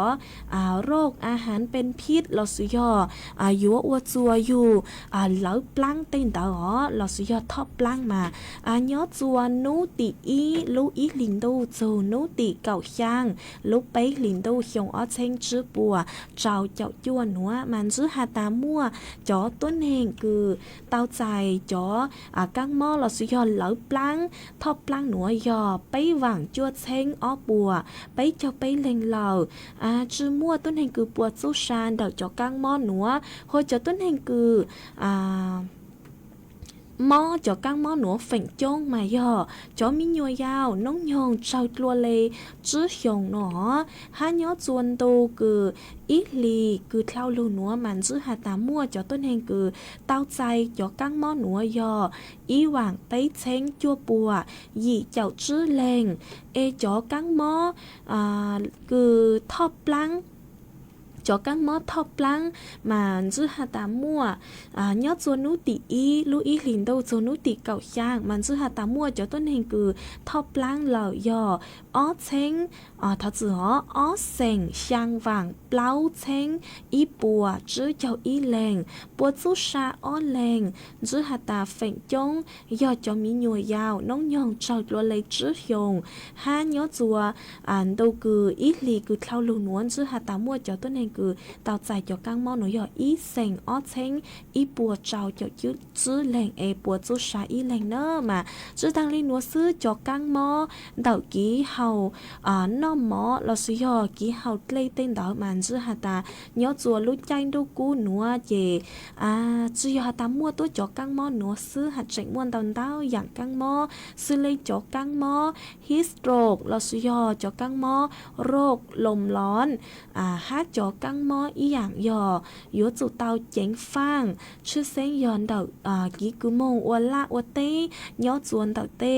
โรคอาหารเป็นพิษลอสุยอยัวอวดจัวอยู่เหลาปลังเต้นเต่าลอสุยอทอบปลังมายอจัวนูติอีลูอีลินดูจูนูติเก่าช่างลูไปลินดูเขียวอ้อเชงจื้อปัวเจ้าเจ้าจัวหนัวมันจื้อหาตามั่วจอต้นเฮงคือเต้าใจจอกังหม้อลอสุยอเหลาปลังทอบปลังหนัวยอไปหวังจัวเชงอ้อปัวไปเจ้าไปเล็งเหล่าจื้อมั่วต้นแห่งคือปัวสู้ชานเดาจอกังหม้อหนัวโหเจ้าต้นแห่งคือหม้อจอกังหม้อหนัวเฝ่งจ้งมาย่อจอมียัวยาวน้องยองเจ้าตัวเลยจื้อหยงหนอฮะย้อจวนโตคืออีลีคือเท่าลูหนัวมันจื้อหาตามั่วจอต้นแห่งคือเต้าใจจอกังหม้อหนัวยออีหว่างไปเช้งจัวปัวหยี่เจ้าจื้อแรงจอกังหม้อคือทอบปลังจอกังหม้อทอบปลังมันจื้อหาตามั่วยอดจวนนุติอีลูอีลินโดจวนนุติเก่าช่างมันจื้อหาตามั่วจอต้นแห่งคือทอบปลังเหล่ายออ้อเช้งถ้าจื้ออ้อเซ็งช่างหว่างเปล่าเช้งอีปัวจื้อเจ้าอีแรงปัวจูชาอ้อแรงจื้อหาตาเฝ่งจงยอดจอมีหน่วยยาวน้องยองเจ้าตัวเลยจื้อยงห้ายอดจัวโดคืออีลีคือเท่าลูนวลจื้อหาตามั่วจอต้นแห่งคือเต่าใจจอกังหม้อหนูยออีเซ็งอ้อเช้งอีปัวเจ้าจอยืดจื้อแรงปัวจูชาอีแรงเนอมาจื้อตังลีนัวซื้อจอกังหม้อเต่ากี้เฮาน้อมหมอเราซื้อยอกี้เฮาเล่เต้นดอกมันจื้อหาตายอจัวรู้ใจดูกูหนัวเจจื้อยอหาตามั่วตัวจอกังหม้อหนัวซื้อหัดเจ๋งม้วนตอนเต้าอย่างกังหม้อซื้อเลยจอกังหม้อฮิสโตรกเราซื้อยอจอกังหม้อโรคลมร้อนฮาจอกังหม้ออีอย่างยอยัวจุเตาเจ๋งฟางชื่อเส้นยอนเดากี้กุมงอวละอวเต้ยอจวนเดาเต้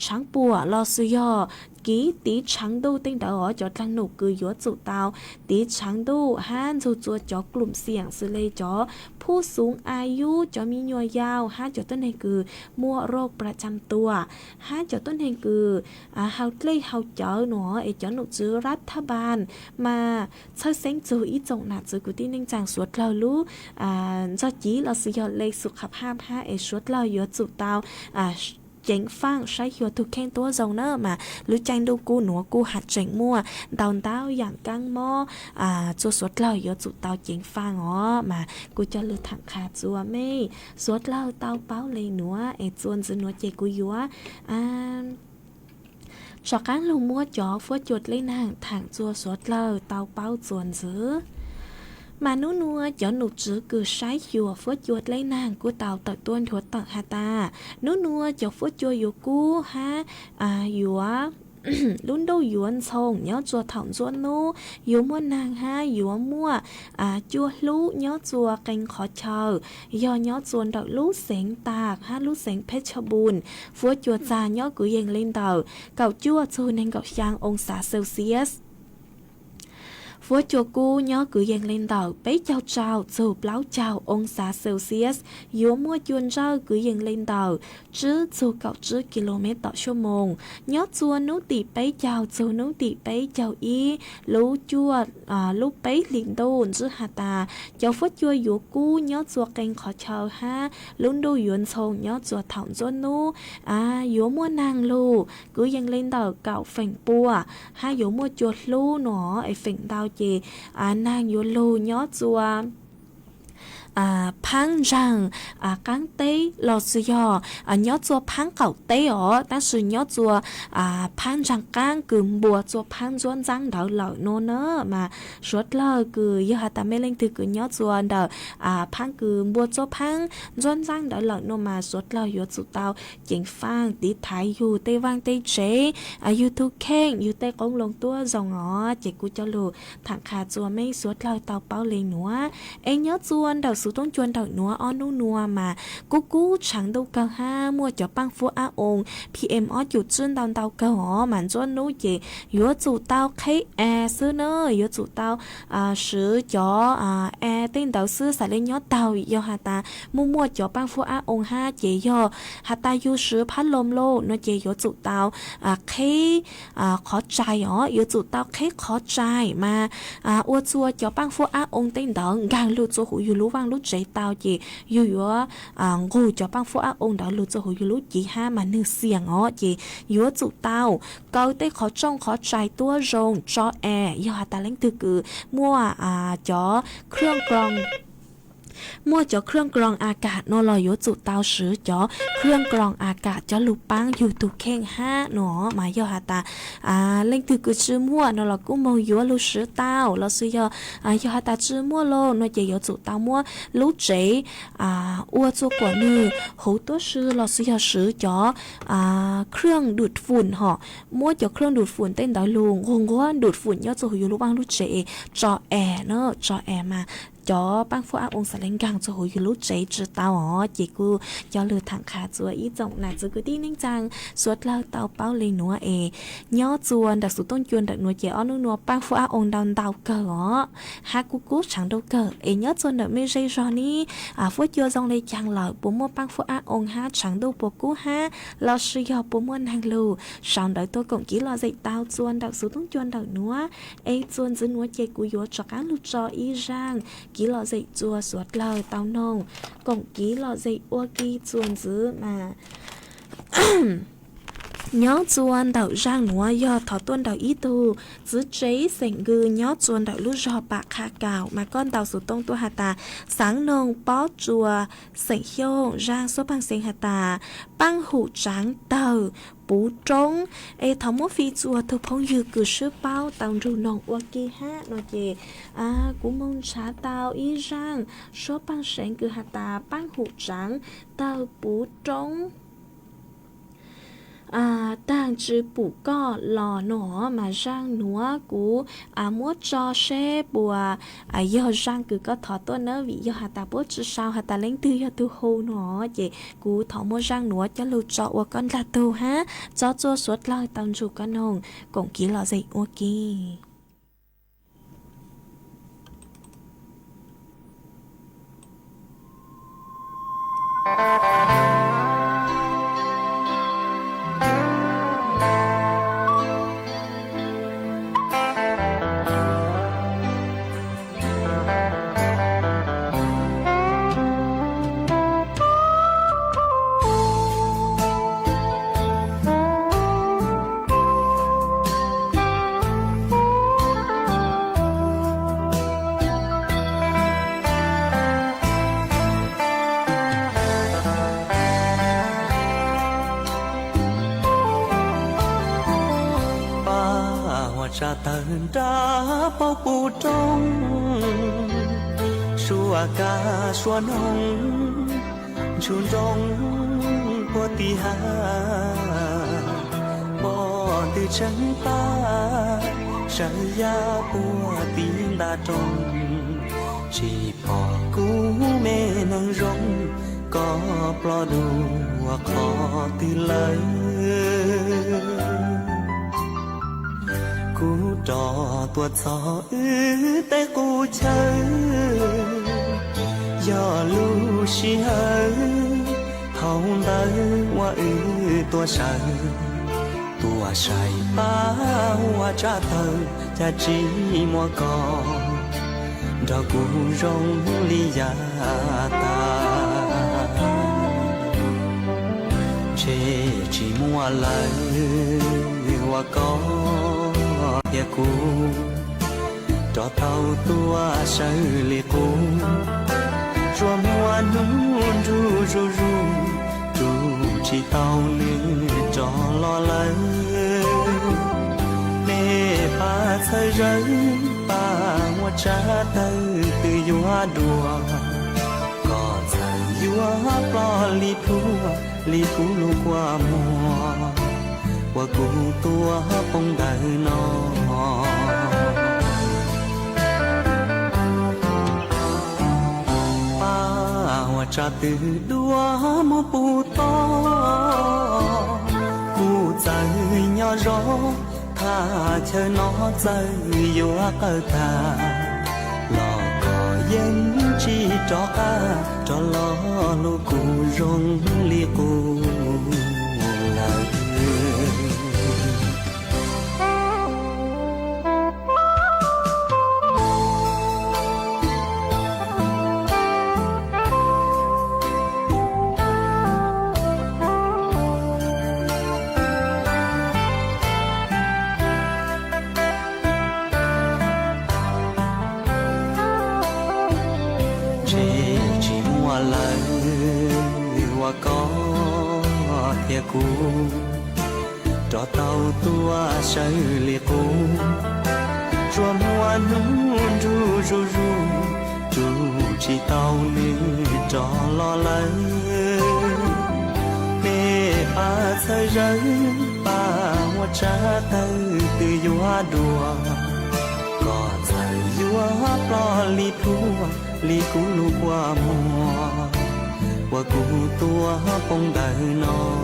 ช้างปัวเราซื้อยอký tí trắng đu tinh đó cho trăng nụ cứ yếu chủ tao tí trắng đu han dù chua cho gồm xiềng xử lý choผู้สูงอายุจะมีหน่วยยาวห้าจต้นเหตุคือมั่วโรคประจำตัวห้าจต้นเหตุคือเฮาเล่เฮาเจอหนอเจ้าหนูจื้อรัฐบาลมาเชิดเซ็งจูอีจงหนักจื้อกูที่นิ่งจางสวดเรารู้จะจีเราสิยอดเลยสุขภาพห้าสวดเราเยอะจุดเตาเจ๋งฟังใช้หัวถูกแข่งตัวเจ้าเนอมารู้จังดูกูหนัวกูหัดเจ๋งมั่วดาวเต้าอย่างกังหม้อจัวสวดเล่าเยอะจุดเต้าเจ๋งฟังมากูจะลือถังขาดจัวไม่สวดเล่าเต้าเป้าเลยหนัวจวนจะหนัวเจกูยัวชอกังลงมั่วจ่อฟัวจุดเลยนางถังจัวสวดเล่าเต้าเป้าจวนซื้อmà nú nua cho nụ chữ cứ sái chùa phốt chuột lấy nàng của tàu tật tuôn thuột tật hà ta nú nua cho phốt chùa dụ cú ha dụ luôn đâu yuan song nhớ chùa thỏng chùa nô dụ mua nàng ha dụ mua chùa lú nhớ chùa canh khó chờ do nhớ chùa đợi lú sén tạc ha lú sén pet buồn phốt chùa già nhớ cứ dành lên tàu cậu chùa chùa nên cậu sang ông xã Celsius Vua chùa cu nhớ cứ dành lên tàu bấy chào chào dù bláu chào ông xã Celsius yếu mua chuồn rau cứ dành lên tàu chứ dù cậu chứ km/h nhớ chùa nấu tỉ bấy chào dù nấu tỉ bấy chào y lú chùa lú bấy liền đồn chứ hà tà cháu phút chùa yếu cu nhớ chùa kênh khó chào ha luôn đô yuan sông nhớ chùa thỏng chùa nô yếu mua nàng lù cứ dành lên tàu cậu phành bùa ha yếu mua chuột lú nó phành tàu chị nàng yếu lù nhớ chùa พังจังกังเต้ลอสุยอยอจัวพังเก่าเต้อ๋อ但是ยอจัวพังจังกังคือบัวจัวพังจวนจังดาวเหล่าโนเนอมาสวดเลคือยอหาตาไม่เล่นถือคือยอจัวเดอพังคือบัวจัวพังจวนจังดาวเหล่าโนมาสวดเลยอจุดเตาเจียงฟังตีไทยอยู่เตวังเตเจอยู่ทุกแข้งอยู่เตกงลงตัวจงอ๋อเจกูจะรู้ทางขาจัวไม่สวดเลเตาเป้าเลยหนัวเอ็งยอจวนดาวสุต้องจวนดาวหนัวอ้อนูนัวมากูฉังดูเกาห้ามัวจะปังฟัวอาองพีเอ็มอ้ออยู่จุนดาวเตาเกาอ๋อมันจวนนู้เย่ยัวจุดเตาเคแอซื้อเนอยัวจุดเตาซื้อจ่อแอเต้นเตาซื้อสายเล่นยอเตายอหาตามัวจะปังฟัวอาองห้าเจยอหาตายูซื้อพัดลมโลนเจยัวจุดเตาเคขอใจอ๋อยัวจุดเตาเคขอใจมาอวดจัวจะปังฟัวอาองเต้นเตากางลูจัวหูอยู่รู้วางรู้ใจเตาเจอยู่งูจะปังฟัวอาองเตาลูจัวหูอยู่รู้จีห้ามาหนึ่งเสียงอ๋อเจยัวจุดเตาเกาเต้ขอจ้องขอใจตัวรงจอแอยอหาตาเล่งตือกือมั่วจอเครื่องกรองมั่วจ่อเครื่องกรองอากาศนอลอยจุดเตาซื้อจ่อเครื่องกรองอากาศจ่อลูกปังอยู่ตุกเข่งห้าหนอหมายยอหาตาเล่งตือกือซื้อมั่วนอลกูโมยัวลูซื้อเตาเราซื้อยอยอหาตาซื้อมั่วโลนอเจยจุดเตามั่วลูเจอ้วจัวกว่านือหูตัวซื้อเราซื้อยซื้อจ่อเครื่องดูดฝุ่นห่อมั่วจ่อเครื่องดูดฝุ่นเต้นดาวลุงงว่าดูดฝุ่นยอดจัวหูอยู่ลูกปังลูเจจ่อแอเนอะจ่อแอมาจ่อปังฟัวอาองสะเลงกังจะหูอยู่รู้ใจจืดเตาอ๋อเจกูจ่อเลือถังขาจัวอีจงน่ะจือกูดีนิ่งจังสวดเล่าเตาเป้าเลยหนัวย่อจวนดักสุต้นจวนดักหนัวเจอ้อนัวปังฟัวอาองดาวเตาเกออ๋อฮากูฉังดาวเกอย่อจวนดักไม่ใช่จอนี่ฟัวจัวจงเลยจังเหล่าปุ่มมัวปังฟัวอาองฮาฉังดูปกูฮาเราซื้อยอปุ่มมัวนางลูฉังดักตัวกงกี้เราใจเตาจวนดักสุต้นจวนดักหนัวจวนจื้อหนัวเจกูยัวจักการลูจออีร่างký lọ dậy chùa suốt lời tao nông cổng ký lọ dậy ua ký chuồn giữ mà nhớ chuồn đậu rang núa do thọ tuôn đậu ý tu giữ chế sành gư nhớ chuồn đậu lúc do bạc khá cào mà con đậu sụt tông tu hà tà sáng nông bó chùa sành hiêu rang số băng sành hà tà băng hủ trắng tàu bú trống thọ mốt phi chùa thực phong dư cử sư bao tàu rù nông ua kỳ hát nó chê cú mông trá tàu ý rang số băng sành cử hà tà băng hủ trắng tàu bú trống đang chữ bù co lò nổ mà rang núa cú mua cho xe bùa giờ rang cứ có thọ tôi nữa vì giờ hạt ta bớt chữ sao hạt ta lấy tư giờ tu hô nó vậy cú thọ mua rang núa cho lưu cho qua con là tu ha cho chua suốt lời tao chủ con hồng cũng kỹ lọ dậy ok cha tần đã bao bù trong xua ca xua nông chun trong bó tì hà bó từ chân ta sa ya bó tin đa trong chỉ bỏ cú mê nâng rong có plo đùa khó từ lời cú trò tuột gió tay cú chơi do lu xì hơi không tới hoa tua say ba hoa cha thơ cha chỉ mua cò cho cú rong ly ya ta chê chỉ mua lời hoa có ya cũ cho tàu tua say li cũ chùa mua nún ru ru ru ru chỉ tàu lư cho lo lắng nè ba thời rơi ba mua cha từ từ vua đùa có thời vua lo li phú lu qua mùa qua cụ tua bông đời nó cha từ đua mô bù to bù dài nhỏ gió tha chờ nó dài vô cơ thà lò có dân chi cho ca cho lo lô cụ rong lia cụ lời cũ cho tàu tua say liệt cũ chùa mua nún ru ru ru ru chỉ tàu lư cho lo lắng mẹ ba thời rơi ba mua cha từ từ vua đùa có thời vua lo li cũ lu qua mùa qua cụ tua bông đời nó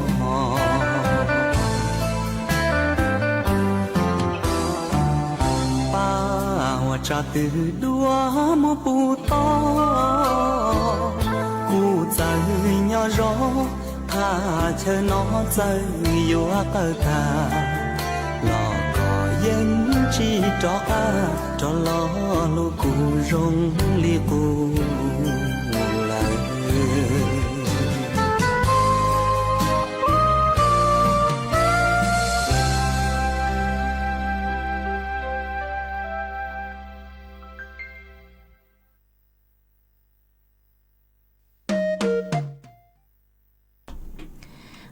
ba hoa trà từ đua mô bù to cụ dài nhỏ gió tha chờ nó dài vô cơ thà lò có dân chi cho ca cho lo lô cụ rong lia cụ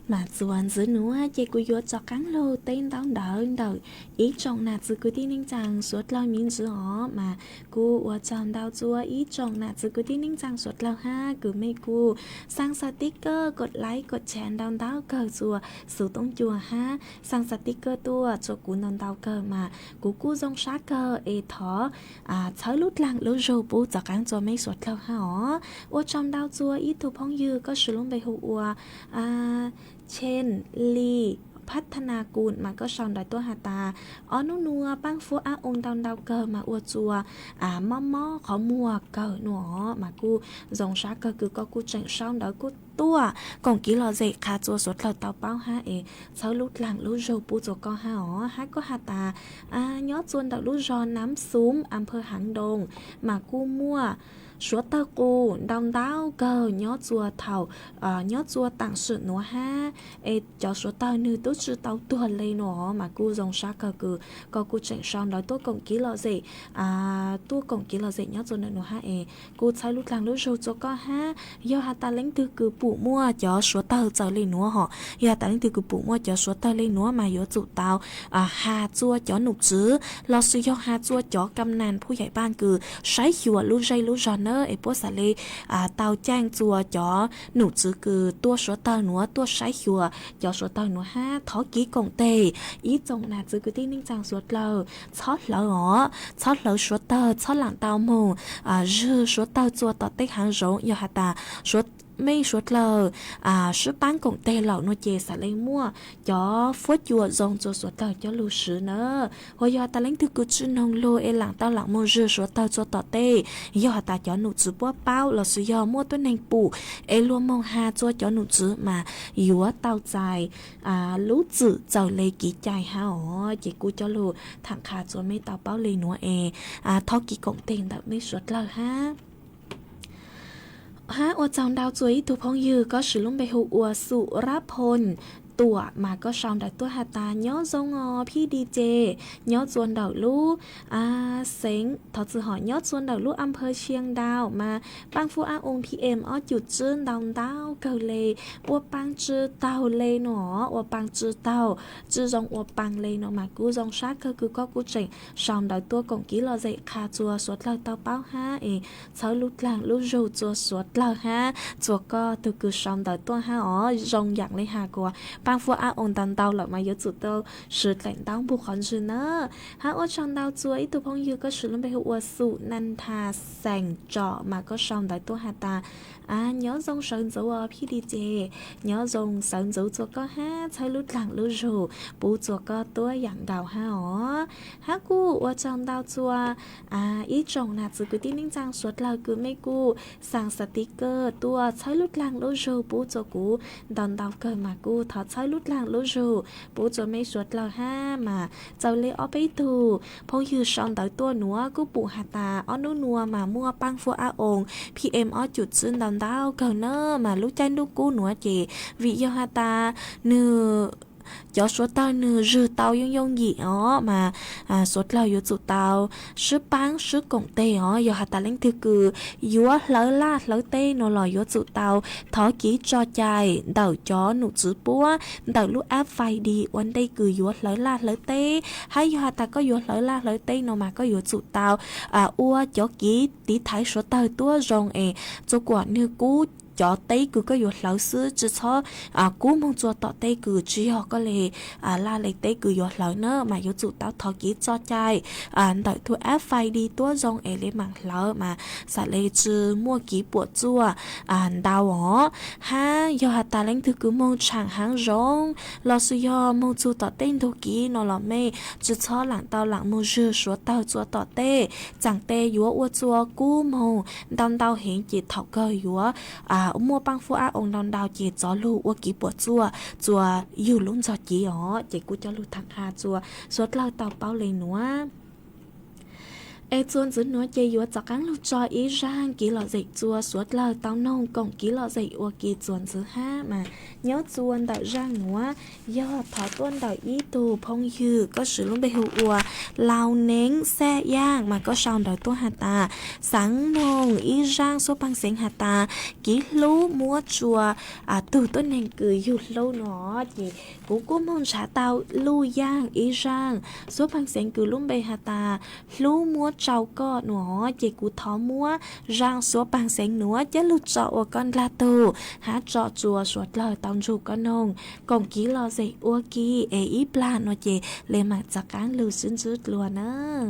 mà dùn dưới núa chị cú yuột cho cắn lô tên đón đợi ý trong nạt dưới cú tin ninh chàng suốt lâu miếng dưới họ mà cú uất chọn đào chua ý trong nạt dưới cú tin ninh chàng suốt lâu ha cứ mấy cú sang sticker gột like gột chèn đón đào cờ chùa sử tông chùa ha sang sticker tua cho cú non đào cờ mà cú dòng sát cờ ê thỏ thở lút lăng lú rô bù cho cắn chùa mấy suốt lâu ha ó uất trong đào chua ý thu phong dư có sử lông bề hụ ua เช่นลีพัฒนากูลมันก็ชอนได้ตัวหาตาอ๋อนัวปังฟัวองดาวดาวเกิดมาอวดจัวม่อขอมัวเกิดหนอมากูจงชาเกิดคือก็กูเจ๋งชอนได้กูตัวกองกีฬาเจคาจัวสดเราเตาเป้าฮะเอเช้าลุดหลังลุดโจปูจัวก็ฮะอ๋อฮะก็หาตาย้อนจวนดาวลุดจอนน้ำซุ้มอำเภอหางดงมากูมัว số tơ cô đong đáo cờ nhớ chùa thầu nhớ chùa tặng sự nó ha cho số tơ nữ tốt sự tàu tuần lên nó mà cô dòng sa cờ cứ có cô chỉnh son nói tốt cộng ký lọ gì tôi cộng ký lọ gì nhớ chùa nó ha cô sai lúc làng lúc rồi cho có ha do hà ta lấy từ cứ phụ mua cho số tơ trở lên nó họ do ta lấy từ cứ phụ mua cho số tơ lên nó mà do chủ tàu hà chùa cho nụ chứ lo sự do hà chùa cho cầm nànผู้ใหญ่บ้านคือใช้หัวรู้ใจรู้จอนไอ้พวกสาลีเตาแจ้งจัวจ่อหนูจื้อคือตัวชัวเตาหนัวตัวใช้หัวจ่อชัวเตาหนัวห้าท้อกี้กงเตอีจงนาจื้อคือที่นิ่งจังสวดเราช็อตเราอ๋อช็อตเราชัวเตาช็อตหลังเตาหมูจื้อชัวเตาจัวต่อเต็กหางโจยาหาตาชัวไม่สุดเลยซื้อปั้นกงเตเหล่าโนเจสอะไรมั่วจ่อฟัดยัวจงจัวสวดเตาจ่อลูซื้อเนอะพอยอตาเล้งถือกุชื่อนงโลเอหลังเตาหลังโมจื้อสวดเตาจัวต่อเตยอตาจ่อหนูจื้อปัวเป้าเราซื้อยอมั่วตัวแนงปู่เอลัวมองหาจัวจ่อหนูจื้อมายัวเตาใจรู้จื้อเจ้าเลยกี่ใจฮะอ๋อเจกูจ่อลูถังขาจัวไม่เตาเป้าเลยหนัวทอกี่กงเตงแต่ไม่สุดเลยฮะฮะอวดจองดาวจุยถูกพองยือก็สือลุ่มไปหูอวสุรพล ตัวมาก็ชาวได้ตัวหาตาย้อจงพี่ดีเจย้อจวนดอกลูเซ็งถอดจือหอย้อจวนดอกลูอำเภอเชียงดาวมาปังฟูอาองพีเอ็มจุดจื้นดาวดาวเกาเลยอัวปังจื้อเตาเลยหนออัวปังจื้อเตาจื้อจงอัวปังเลยหนอมากูจงชาคือก็กูเจ๋งชาวได้ตัวกงกี้รอใจคาจัวสวดเราเตาเป้าห้าเช้าลุดหลังลุดรูจัวสวดเราห้าจัวก็ตัวคือชาวได้ตัวห้าจงอย่างเลยหากว่าปังฟูอาองตันเตาหลับมาเยอะจุดเตาสืบแหล่งเต้าบุคคลชื่อเนอหาว่าชาวดาวจัวอีตัวพงยืก็สืบลงไปหัวสุนันทาแสงเจาะมาก็ชาวได้ตัวหาตาnhớ dòng sơn dấuพี่ดีเจnhớ dòng sơn dấu cho có haใช้ลุดหลังลุดรูปูจัวก็ตัวอย่างดาวห้าฮะกูว่าจังดาวจัวอีจงน่ะจือกูที่นิ่งจังสวดเรากูไม่กูสั่งสติกเกอร์ตัวใช้ลุดหลังลุดรูปูจัวกูดอนดาวเกิดมากูถอดใช้ลุดหลังลุดรูปูจัวไม่สวดเราห้ามาเจ้าเลยเอาไปตูพงยือชอนดาวตัวหนัวกูปูหาตาอ้อนัวมามั่วปังฟัวอาองพีเอ็มอ้อจุดซึ่งดอนดาวเกินเนอมาลูกใจลูกกูหนัวเจวิยฮาตาเนื้อgió số tao nửa rư tao yong gì mà số lao yếu chủ tao sức bán sức cổng tê giờ hạt ta lên từ cử yếu lỡ tê nó lò yếu chủ tao thó ký cho chạy đầu chó nụ chữ búa đầu lúc áp phải điวันđây cử yếu lỡ tê hay giờ hạt ta có yếu lỡ tê nó mà có yếu chủ tao ua chó ký tí thái số tao tua rong cho quả nửa cú cho tây cứ có yếu lão sư chứ cho cú mong cho tọ tây cứ chỉ họ có lệ la lệ tây cứ yếu lão nữa mà yếu chủ tao thọ kỹ cho trai đợi thu áp phải đi tua rong lên mạng lão mà sẽ lệ chứ mua kỹ bộ chua đào ha do hạt ta lãnh thứ cứ mong chẳng hàng rong lo sư do mong chủ tọ tên thu kỹ nó là mê chứ cho lặng tao lặng mong rư số tao chua tọ tê chẳng tê yếu ua chua cú mong đâm tao hiện chỉ thọ cơ yếu mua băng phu ông đòn đào chỉ gió lù qua kỹ bộ chùa yêu luôn gió chỉ chỉ cú cho lù thằng hà chùa suốt lao tàu bao lên nữa chuan giữ nói chơi yếu cho cán lục cho ý rang kỹ lọ dậy chua suốt lao tao nông cổng kỹ lọ dậy qua kỹ chuan giữ ha mà nhớ chuan đạo rang nữa do thọ tuân đạo ý tù phong hư có sự luôn bị hụt lao nén xe giang mà có sao đạo tuân hạt ta sáng nông ý rang số băng xén hạt ta kỹ lú múa chùa từ tuân nền cười hụt lâu nó chỉ cũng mong trả tao lu giang ý rang số băng xén cười luôn bị hạt ta lú múa trâu có nữa chỉ cú thỏ múa rang số bằng sáng nữa chứ lụt trọ con la tù há trọ chùa suốt lời tao chủ con nông còn ký lo dậy ua ký ý plan nó chỉ lên mặt giặc cán lưu xin rút luôn á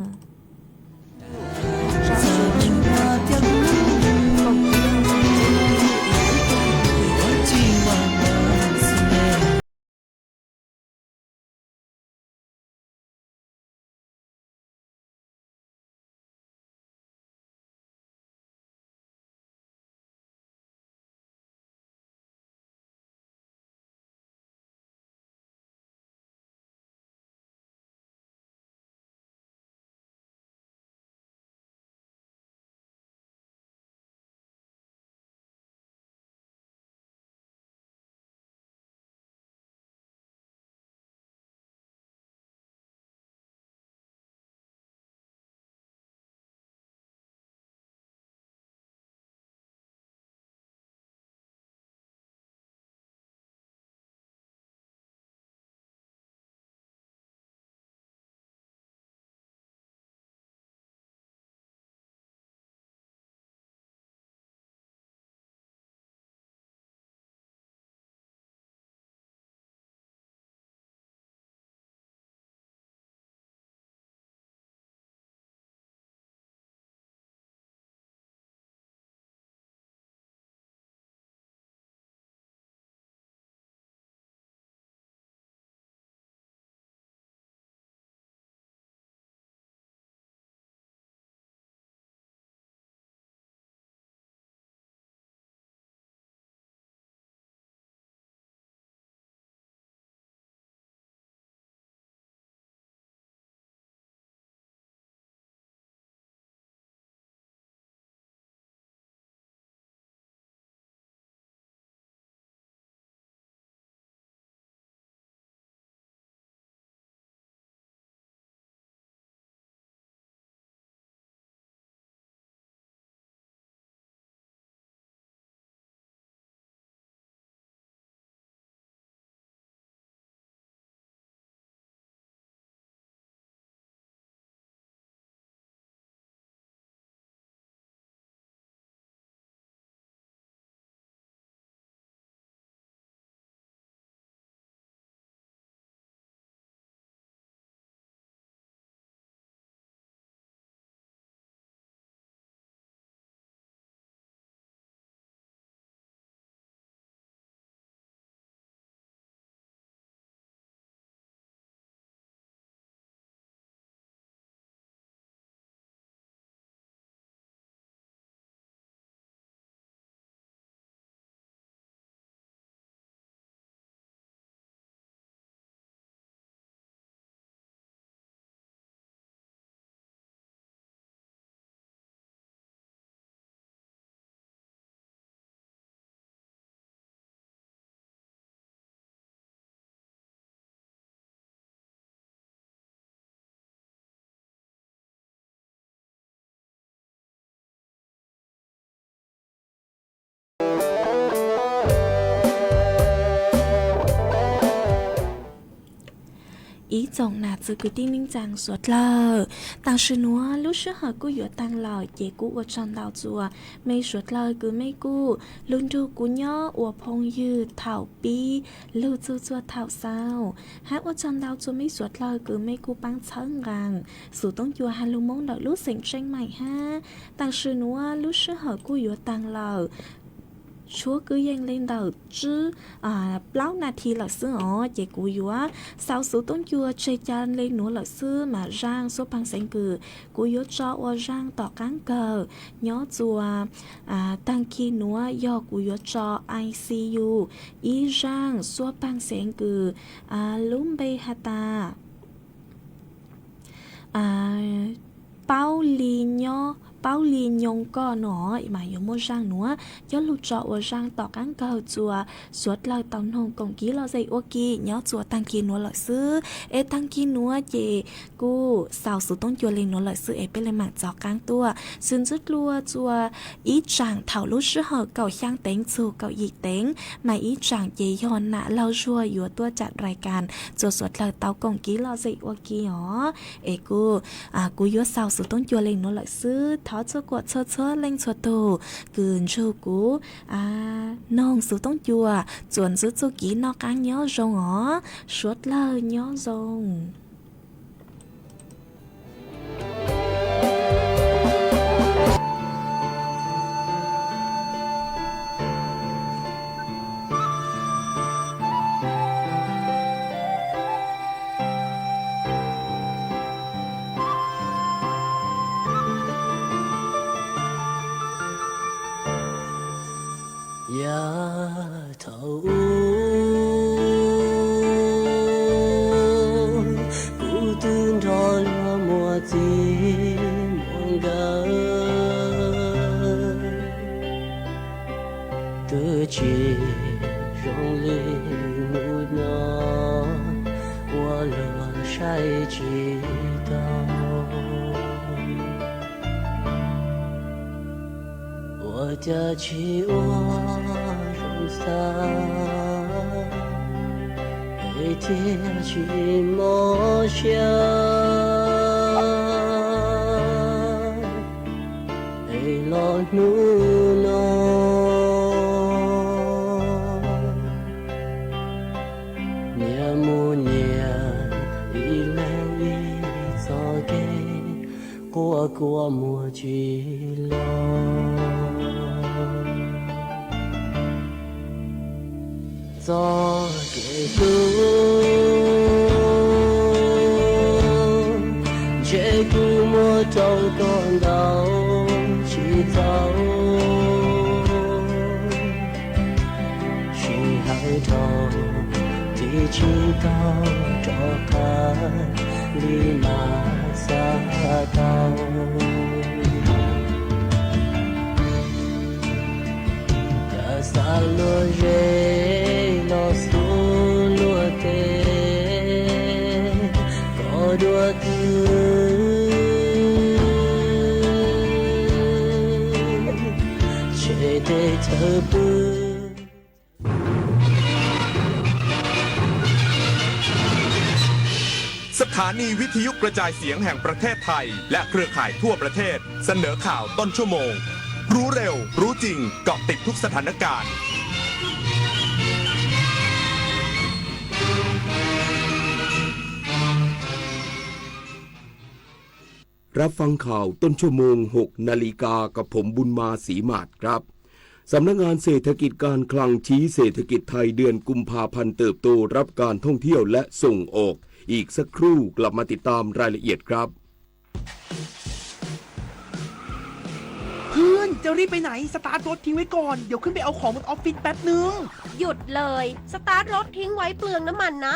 ý chồng nà chứ cứ tin ninh chàng suốt lờ tàng sư núa lúc sư hở cú yếu tăng lờ chế cú ở trong đào chùa mê suốt lờ cứ mê cú luôn du cú nhó ua phong dư thảo bi lưu chư chua thảo sao hát ở trong đào chùa mê suốt lờ cứ mê cú băng chấn gàng sử tông chùa hà lưu mong đợi lúc sinh tranh mày ha tàng sư núa lúc sư hở cú yếu tăng lờ chúa cứ dành lên đầu chứ bao nà thì là sư ó chế cú yếu sau số tốn chua chơi chan lên núa là sư mà rang số băng xanh cử cú yếu cho ô rang tỏ cán cờ nhó chùa tăng khi núa do cú yếu cho ICU ý rang số băng xanh cử lúm bê hata bao lì nhông co nó mà yếu mô rang nữa cho lụt trọ ở rang tỏ cán cầu chùa suốt lời tòng hồng cổng ký lo dây ô kỳ nhó chùa tăng kỳ nữa lợi sư ê tăng kỳ nữa chị cô sao số tông chùa lên nữa lợi sư ê bên lên mạng gió cán tua xin dứt lua chùa ý chẳng thảo lúc sư hở cầu sang tính chùa cầu dị tính mà ý chẳng chị hòn nạ lau chùa yếu tua chặt rài càn chùa suốt lời tàu cổng ký lo dây ô kỳ ó ê cô yếu sao số tông chùa lên nữa lợi sư thó cho quạt chơ lên cho tù cừn chô cú nông số tông chùa chuẩn giữ cho kỹ nó cán nhớ rong ó suốt lời nhớ rong thấu cú tương đo lo mùa gì mong gỡ từ chỉ rong lên mùi nó qua lửa say chỉ đau我家起我容沙，每天去梦想，为了努诺，年木年一来一早给过莫去了。gió kể luôn chế cũ mua trâu con đau chỉ giàu chỉ hai đầu thì chỉ tao cho cả đi mà xa tao đã xa lối rê lo xuống lúa tê có đua tư chế tê thơ bư สถานีวิทยุกระจายเสียงแห่งประเทศไทยและเครือข่ายทั่วประเทศเสนอข่าวต้นชั่วโมงรู้เร็วรู้จริงเกาะติดทุกสถานการณ์รับฟังข่าวต้นชั่วโมง 6 นาฬิกากับผมบุญมาศรีมาศครับสำนักงานเศรษฐกิจการคลังชี้เศรษฐกิจไทยเดือนกุมภาพันธ์เติบโตรับการท่องเที่ยวและส่งออกอีกสักครู่กลับมาติดตามรายละเอียดครับเพื่อนจะรีบไปไหนสตาร์ทรถทิ้งไว้ก่อนเดี๋ยวขึ้นไปเอาของบนออฟฟิศแป๊บนึงหยุดเลยสตาร์ทรถทิ้งไว้เปลืองน้ำมันนะ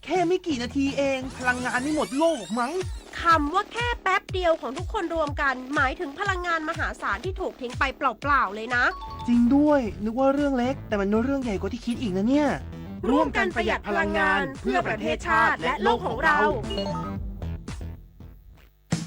แค่ไม่กี่นาทีเองพลังงานไม่หมดโลกมั้งคำว่าแค่แป๊บเดียวของทุกคนรวมกันหมายถึงพลังงานมหาศาลที่ถูกทิ้งไปเปล่าๆเลยนะจริงด้วยนึกว่าเรื่องเล็กแต่มันเรื่องใหญ่กว่าที่คิดอีกนะเนี่ยร่วมกันประหยัดพลังงานเพื่อประเทศชาติและโลกของเรา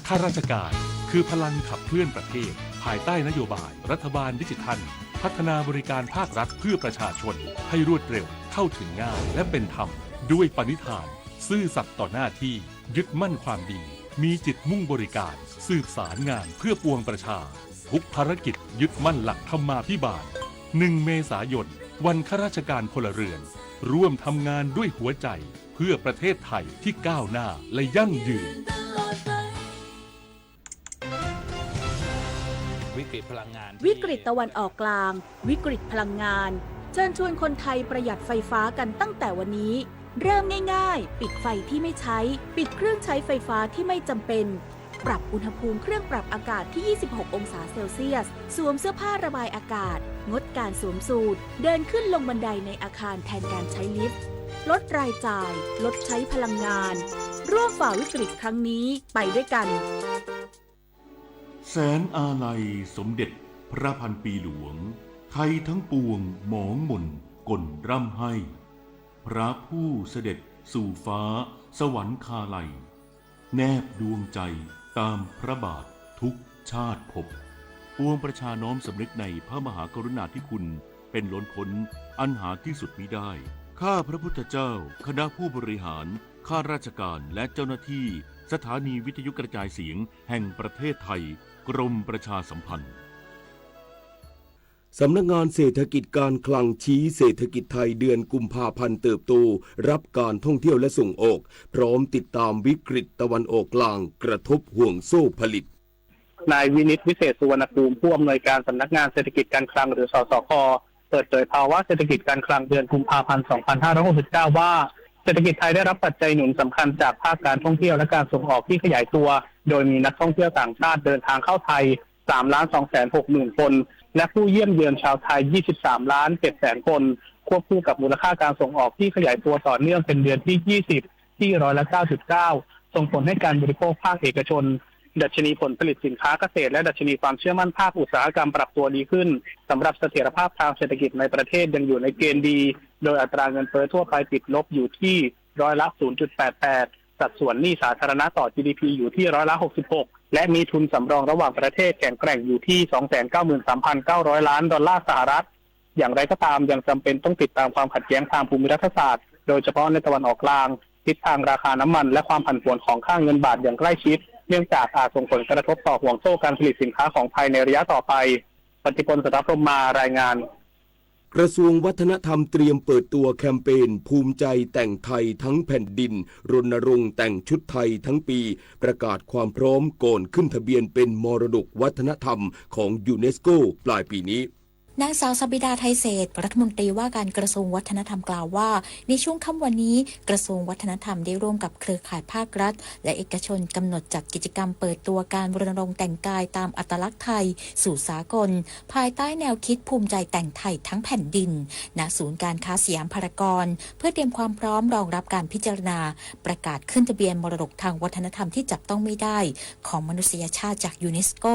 ข้าราชการคือพลังขับเคลื่อนประเทศภายใต้นโยบายรัฐบาลดิจิทัลพัฒนาบริการภาครัฐเพื่อประชาชนให้รวดเร็วเข้าถึงง่ายและเป็นธรรมด้วยปณิธาน ซื่อสัตย์ต่อหน้าที่ยึดมั่นความดีมีจิตมุ่งบริการสืบสารงานเพื่อปวงประชาทุกภารกิจยึดมั่นหลักธรรมาภิบาล1 เมษายนวันข้าราชการพลเรือนร่วมทำงานด้วยหัวใจเพื่อประเทศไทยที่ก้าวหน้าและยั่งยืนวิกฤตพลังงาน วิกฤตตะวันออกกลางวิกฤตพลังงานเชิญชวนคนไทยประหยัดไฟฟ้ากันตั้งแต่วันนี้เริ่มง่ายๆปิดไฟที่ไม่ใช้ปิดเครื่องใช้ไฟฟ้าที่ไม่จำเป็นปรับอุณหภูมิเครื่องปรับอากาศที่ 26 องศาเซลเซียสสวมเสื้อผ้าระบายอากาศงดการสวมสูทเดินขึ้นลงบันไดในอาคารแทนการใช้ลิฟต์ลดรายจ่ายลดใช้พลังงานร่วมฝ่าวิกฤตครั้งนี้ไปด้วยกันแสนอาลัยสมเด็จพระพันปีหลวงไทยทั้งปวงหมองหม่นก่นร่ำให้พระผู้เสด็จสู่ฟ้าสวรรคาลัยแนบดวงใจตามพระบาททุกชาติภพปวงประชาน้อมสำนึกในพระมหากรุณาธิคุณเป็นล้นพ้นอันหาที่สุดมิได้ข้าพระพุทธเจ้าคณะผู้บริหารข้าราชการและเจ้าหน้าที่สถานีวิทยุกระจายเสียงแห่งประเทศไทยกรมประชาสัมพันธ์สำนักงานเศรษฐกิจการคลังชี้เศรษฐกิจไทยเดือนกุมภาพันธ์เติบโตรับการท่องเที่ยวและส่งออกพร้อมติดตามวิกฤตตะวันออกกลางกระทบห่วงโซ่ผลิตนายวินิตวิเศษสุวรรณภูมิผู้อำนวยการสำนักงานเศรษฐกิจการคลังหรือสสค.เปิดเผยภาวะเศรษฐกิจการคลังเดือนกุมภาพันธ์ 2569 ว่าเศรษฐกิจไทยได้รับปัจจัยหนุนสำคัญจากภาคการท่องเที่ยวและการส่งออกที่ขยายตัวโดยมีนักท่องเที่ยวต่างชาติเดินทางเข้าไทย 3,260,000 คนและผู้เยี่ยมเยือนชาวไทย 23,700,000 คนควบคู่กับมูลค่าการส่งออกที่ขยายตัวต่อเนื่องเป็นเดือนที่ 20 ที่9.9 ส่งผลให้การบริโภคภาคเอกชนดัชนีผลผลิตสินค้าเกษตรและดัชนีความเชื่อมั่นภาคอุตสาหกรรมปรับตัวดีขึ้นสำหรับเสถียรภาพทางเศรษฐกิจในประเทศยังอยู่ในเกณฑ์ดีโดยอัตราเงินเฟ้อทั่วไปติดลบอยู่ที่0.88%สัดส่วนหนี้สาธารณะต่อ GDP อยู่ที่66%และมีทุนสำรองระหว่างประเทศแข็งแกร่งอยู่ที่ 293,900 ล้านดอลลาร์สหรัฐอย่างไรก็ตามยังจำเป็นต้องติดตามความขัดแย้งทางภูมิรัฐศาสตร์โดยเฉพาะในตะวันออกกลางทิศทางราคาน้ำมันและความผันผวนของค่าเงินบาทอย่างใกล้ชิดเนื่องจากอาจส่งผลกระทบต่อห่วงโซ่การผลิตสินค้าของไทยในระยะต่อไปปฏิพล สตพรหมารายงานกระทรวงวัฒนธรรมเตรียมเปิดตัวแคมเปญภูมิใจแต่งไทยทั้งแผ่นดินรณรงค์แต่งชุดไทยทั้งปีประกาศความพร้อมก่อนขึ้นทะเบียนเป็นมรดกวัฒนธรรมของยูเนสโกปลายปีนี้นางสาวสบิดาไทยเศรษฐ์รัฐมนตรีว่าการกระทรวงวัฒนธรรมกล่าวว่าในช่วงค่ำวันนี้กระทรวงวัฒนธรรมได้ร่วมกับเครือข่ายภาครัฐและเอกชนกำหนดจัดกิจกรรมเปิดตัวการรณรงค์แต่งกายตามอัตลักษณ์ไทยสู่สากลภายใต้แนวคิดภูมิใจแต่งไทยทั้งแผ่นดินณศูนย์การค้าสยามพารากอนเพื่อเตรียมความพร้อมรองรับการพิจารณาประกาศขึ้นทะเบียนมรดกทางวัฒนธรรมที่จับต้องไม่ได้ของมนุษยชาติจากยูเนสโก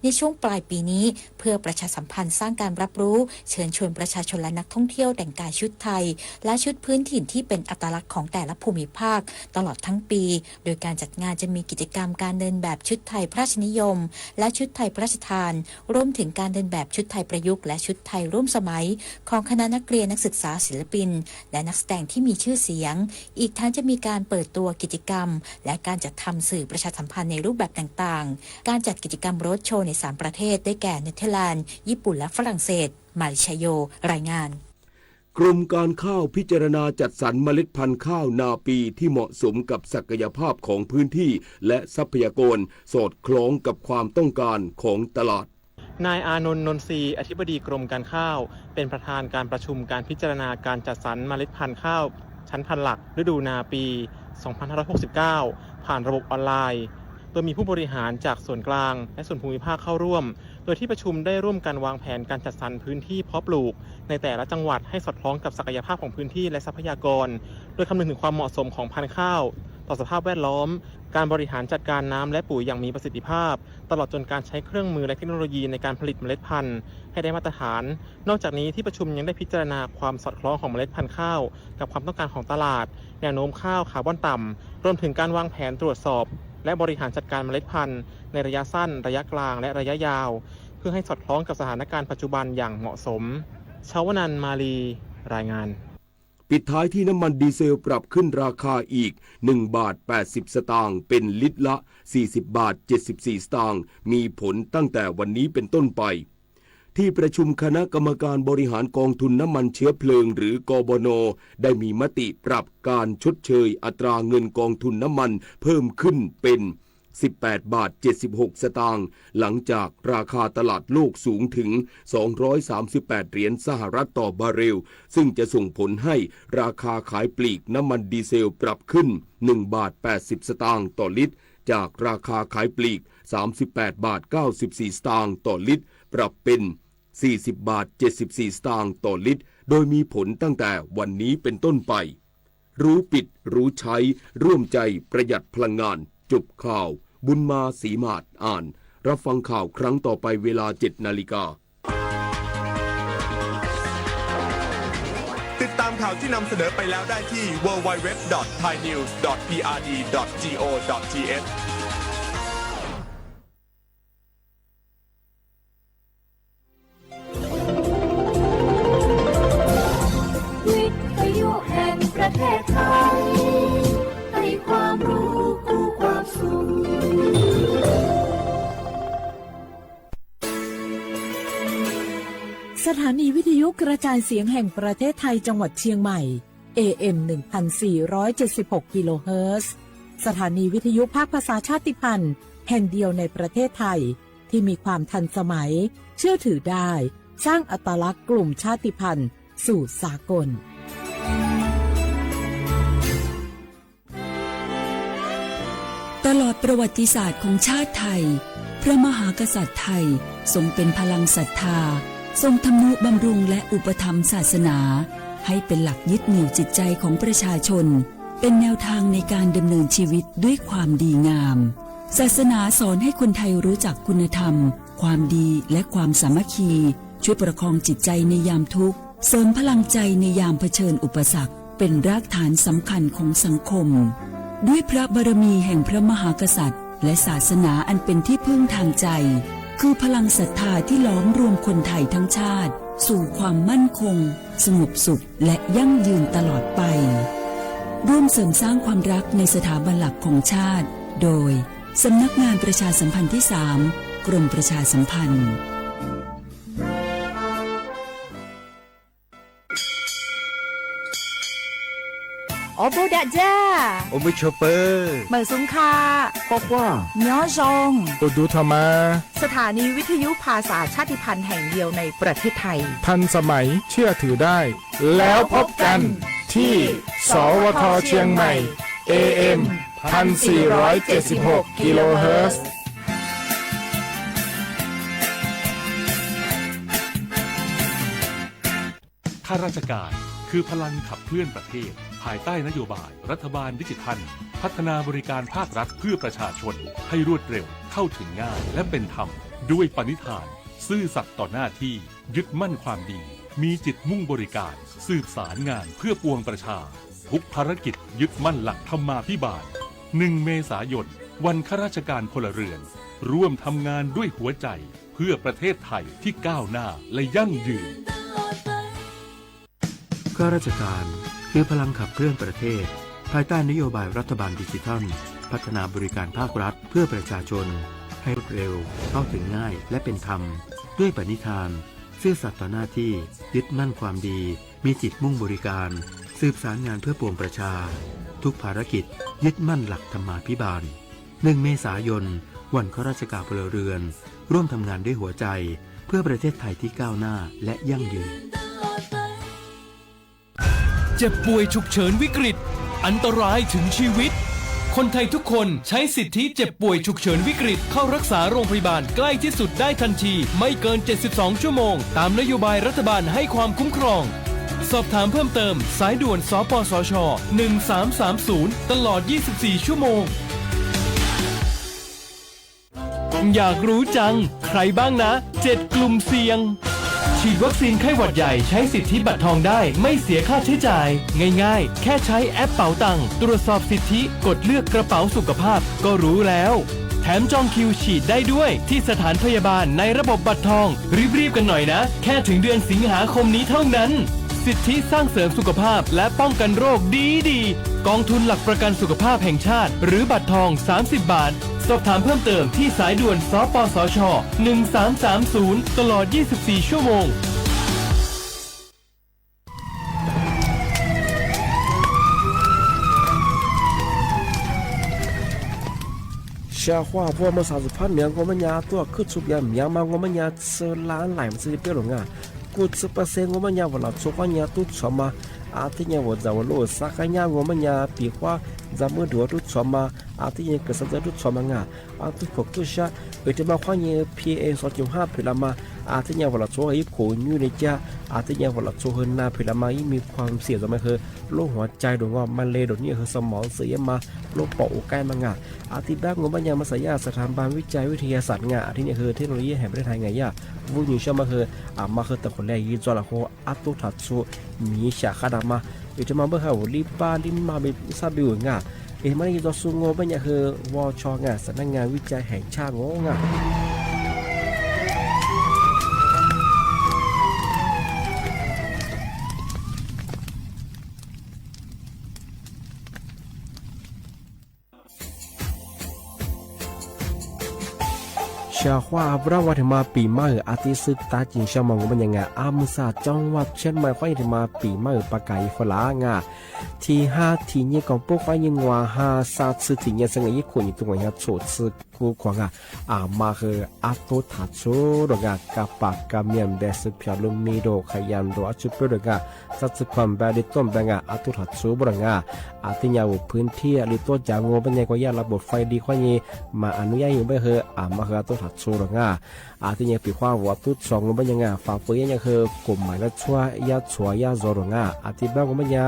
ในช่วงปลายปีนี้เพื่อประชาสัมพันธ์สร้างการรับรู้เชิญชวนประชาชนและนักท่องเที่ยวแต่งกายชุดไทยและชุดพื้นถิ่นที่เป็นอัตลักษณ์ของแต่ละภูมิภาคตลอดทั้งปีโดยการจัดงานจะมีกิจกรรมการเดินแบบชุดไทยพระราชนิยมและชุดไทยพระราชทานรวมถึงการเดินแบบชุดไทยประยุกต์และชุดไทยร่วมสมัยของคณะนักเรียนนักศึกษาศิลปินและนักแสดงที่มีชื่อเสียงอีกทั้งจะมีการเปิดตัวกิจกรรมและการจัดทำสื่อประชาสัมพันธ์ในรูปแบบต่างๆการจัดกิจกรรมโรดโชว์ใน3ประเทศได้แก่เนเธอร์แลนด์ญี่ปุ่นและฝรั่งเศสมาริชโยรายงานกรมการข้าวพิจารณาจัดสรรเมล็ดพันธุ์ข้าวนาปีที่เหมาะสมกับศักยภาพของพื้นที่และทรัพยากรสอดคล้องกับความต้องการของตลาดนายอานนท์ นนทรีอธิบดีกรมการข้าวเป็นประธานการประชุมการพิจารณาการจัดสรรเมล็ดพันธุ์ข้าวชั้นพันธุ์หลักฤดูนาปี 2569 ผ่านระบบออนไลน์โดยมีผู้บริหารจากส่วนกลางและส่วนภูมิภาคเข้าร่วมโดยที่ประชุมได้ร่วมกันวางแผนการจัดสรรพื้นที่เพาะปลูกในแต่ละจังหวัดให้สอดคล้องกับศักยภาพของพื้นที่และทรัพยากรโดยคำนึงถึงความเหมาะสมของพันธุ์ข้าวต่อสภาพแวดล้อมการบริหารจัดการน้ำและปุ๋ยอย่างมีประสิทธิภาพตลอดจนการใช้เครื่องมือและเทคโนโลยีในการผลิตเมล็ดพันธุ์ให้ได้มาตรฐานนอกจากนี้ที่ประชุมยังได้พิจารณาความสอดคล้องของเมล็ดพันธุ์ข้าวกับความต้องการของตลาดแนวโน้มข้าวคาร์บอนต่ำรวมถึงการวางแผนตรวจสอบและบริหารจัดการเมล็ดพันธุ์ในระยะสั้นระยะกลางและระยะยาวเพื่อให้สอดคล้องกับสถานการณ์ปัจจุบันอย่างเหมาะสมชาวนันท์ มาลีรายงาน ปิดท้ายที่น้ำมันดีเซลปรับขึ้นราคาอีก1 บาท 80 สตางค์เป็นลิตรละ40 บาท 74 สตางค์มีผลตั้งแต่วันนี้เป็นต้นไปที่ประชุมคณะกรรมการบริหารกองทุนน้ำมันเชื้อเพลิงหรือกบน.ได้มีมติปรับการชดเชยอัตราเงินกองทุนน้ำมันเพิ่มขึ้นเป็น18 บาท 76 สตางค์หลังจากราคาตลาดโลกสูงถึง238 เหรียญสหรัฐต่อบาร์เรลซึ่งจะส่งผลให้ราคาขายปลีกน้ำมันดีเซลปรับขึ้น1 บาท 80 สตางค์ต่อลิตรจากราคาขายปลีก38 บาท 94 สตางค์ต่อลิตรปรับเป็น40 บาท 74 สตางค์ต่อลิตรโดยมีผลตั้งแต่วันนี้เป็นต้นไปรู้ปิดรู้ใช้ร่วมใจประหยัดพลังงานจบข่าวบุญมาศรีมาศอ่านรับฟังข่าวครั้งต่อไปเวลา 7 นาฬิกาติดตามข่าวที่นำเสนอไปแล้วได้ที่ www.thainews.prd.go.thวิทยุแห่งประเทศไทยให้ความรู้คู่ความสุขสถานีวิทยุกระจายเสียงแห่งประเทศไทยจังหวัดเชียงใหม่ AM 1476 กิโลเฮิรตซ์สถานีวิทยุภาคภาษาชาติพันธุ์แห่งเดียวในประเทศไทยที่มีความทันสมัยเชื่อถือได้สร้างอัตลักษณ์กลุ่มชาติพันธุ์สู่สากลตลอดประวัติศาสตร์ของชาติไทยพระมหากษัตริย์ไทยทรงเป็นพลังศรัทธาทรงทำนุบำรุงและอุปถัมภ์ศาสนาให้เป็นหลักยึดเหนี่ยวจิตใจของประชาชนเป็นแนวทางในการดำเนินชีวิตด้วยความดีงามศาสนาสอนให้คนไทยรู้จักคุณธรรมความดีและความสามัคคีช่วยประคองจิตใจในยามทุกข์เสริมพลังใจในยามเผชิญอุปสรรคเป็นรากฐานสำคัญของสังคมด้วยพระบารมีแห่งพระมหากษัตริย์และศาสนาอันเป็นที่พึ่งทางใจคือพลังศรัทธาที่ล้อมรวมคนไทยทั้งชาติสู่ความมั่นคงสงบสุขและยั่งยืนตลอดไปร่วมเสริมสร้างความรักในสถาบันหลักของชาติโดยสำนักงานประชาสัมพันธ์ที่ 3 กรมประชาสัมพันธ์โอบูดาจ้า โอมิโชเปอร์ เหมือซุงคา ปอกว่า ย้อจง โอดูธรรมา สถานีวิทยุภาษาชาติพันธุ์แห่งเดียวในประเทศไทยทันสมัยเชื่อถือได้แล้วพบกันที่สวทเชียงใหม่ AM 1476 กิโลเฮิรตซ์ข้าราชการคือพลังขับเคลื่อนประเทศภายใต้นโยบายรัฐบาลดิจิทัลพัฒนาบริการภาครัฐเพื่อประชาชนให้รวดเร็วเข้าถึงง่ายและเป็นธรรมด้วยปณิธานซื่อสัตย์ต่อหน้าที่ยึดมั่นความดีมีจิตมุ่งบริการสืบสารงานเพื่อปวงประชาทุกภารกิจยึดมั่นหลักธรรมาภิบาล1 เมษายนวันข้าราชการพลเรือนร่วมทำงานด้วยหัวใจเพื่อประเทศไทยที่ก้าวหน้าและยั่งยืนข้าราชการคือพลังขับเคลื่อนประเทศภายใต้นโยบายรัฐบาลดิจิทัลพัฒนาบริการภาครัฐเพื่อประชาชนให้รวดเร็วเข้าถึงง่ายและเป็นธรรมด้วยปณิธานซื่อสัตย์ต่อหน้าที่ยึดมั่นความดีมีจิตมุ่งบริการสืบสารงานเพื่อปวงประชาทุกภารกิจยึดมั่นหลักธรรมาภิบาล1 เมษายนวันข้าราชการพลเรือนร่วมทำงานด้วยหัวใจเพื่อประเทศไทยที่ก้าวหน้าและยั่งยืนเจ็บป่วยฉุกเฉินวิกฤตอันตรายถึงชีวิตคนไทยทุกคนใช้สิทธิเจ็บป่วยฉุกเฉินวิกฤตเข้ารักษาโรงพยาบาลใกล้ที่สุดได้ทันทีไม่เกิน72 ชั่วโมงตามนโยบายรัฐบาลให้ความคุ้มครองสอบถามเพิ่มเติมสายด่วนสปสช1330ตลอด24ชั่วโมงอยากรู้จังใครบ้างนะ7 กลุ่มเสี่ยงฉีดวัคซีนไข้หวัดใหญ่ใช้สิทธิบัตรทองได้ไม่เสียค่าใช้จ่ายง่ายๆแค่ใช้แอปเป๋าตังค์ตรวจสอบสิทธิกดเลือกกระเป๋าสุขภาพก็รู้แล้วแถมจองคิวฉีดได้ด้วยที่สถานพยาบาลในระบบบัตรทองรีบๆกันหน่อยนะแค่ถึงเดือนสิงหาคมนี้เท่านั้น สิทธิสร้างเสริมสุขภาพและป้องกันโรคดีกองทุนหลักประกันสุขภาพแห่งชาติหรือบัตรทอง30 บาทสอบถามเพิ่มเติมที่สายด่วนสปสช1330ตลอด24ชั่วโมงเชื่อว่าพวกมัน30,000年我们家多可出边面嘛我们家吃烂来是别人啊กูจะเปอร์เซ็นต์我们家我老做话家都错嘛ที่เนี่ยว่าจะว่าโลสักเนี่ย我们家ปีกว่าจะมือดัวทุกชมาที่เนี่ยก็สักทุกชมางทุกพวกทุกชาที่มาว่าเนี่ย PA 2.5 พิลามาที่เนี่ยว่าเราช่วยให้ผู้อยู่ในจ้าที่เนี่ยว่าเราช่วยนาพิลามามีความเสี่ยงจะไม่คือโรคหัวใจดวงว่ามันเลยดนี้คือสมองเสียมาโรคปอดใกล้มางที่แบกงบยังมาสายาสถาบันวิจัยวิทยาศาสตร์ที่เนี่ยคือเทคโนโลยีแห่งประเทศไทยวุ้ยชมาคือมาคือแต่คนแรกยี่จอละโคตุทัดสูมีฉากขดมาจะมาเมื่อเขาลิบาลิมมาเป็นซาบิวมันยี่จอสูงงบคือวชสำนักงานวิจัยแห่งชาติชาว่าพระวัฒมาปีใหม่อาทิตย์สึกตาจิงชาวมังมันยังไงมุสาจังหวัดเชียงใหม่ข้อยมาปีใหม่ปากไก่ฝรั่งที่5ที่นี่ของพวกข้อยยังว่า5 3次ที่นี่สังเกตคนอยู่ตรงนี้โฉดสึกคู่ขวางมาคือตุทัดโซดกกับปากกับเมียนเดสพิอาลุมิโดขยันโดอจุดเปิดสัตว์ความแบบดิต้นแบงตุทัดโซบรังที่ยาวพื้นที่ลิตัวจางโง่เป็นยังก็ยาระบบไฟดีข้อยนี้มาอนุญาตอยู่ไม่คือมาคือตุทัดโซดที่ยังปีขวาวัดตุสองโง่เป็นยังฝากเปยังคือกลุ่มหมายละชัวยาชัวยาโซดที่บ้านโง่เป็นยัง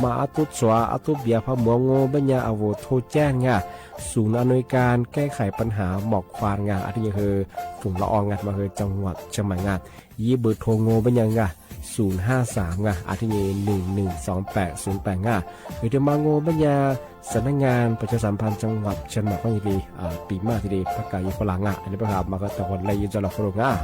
มาตุชัวตุเบียพะมัวโง่เป็นยังโทแจ้งศูนย์อำนวยการแก้ไขปัญหาหมอกควันที่ยังคือฝุ่นละอองมาคือจังหวัดเชียงใหม่ยี่เบอร์โทรโง่เป็นยัง053ที่นี่112808หรือจะมาโง่เป็นยังสำนักงานประชาสัมพันธ์จังหวัดเชียงใหม่ก็ยังดีปีมากทีเดียวประกาศฝรั่งอันนี้ประกาศมาก็แต่คนเลยจะหลอกฝรั่ง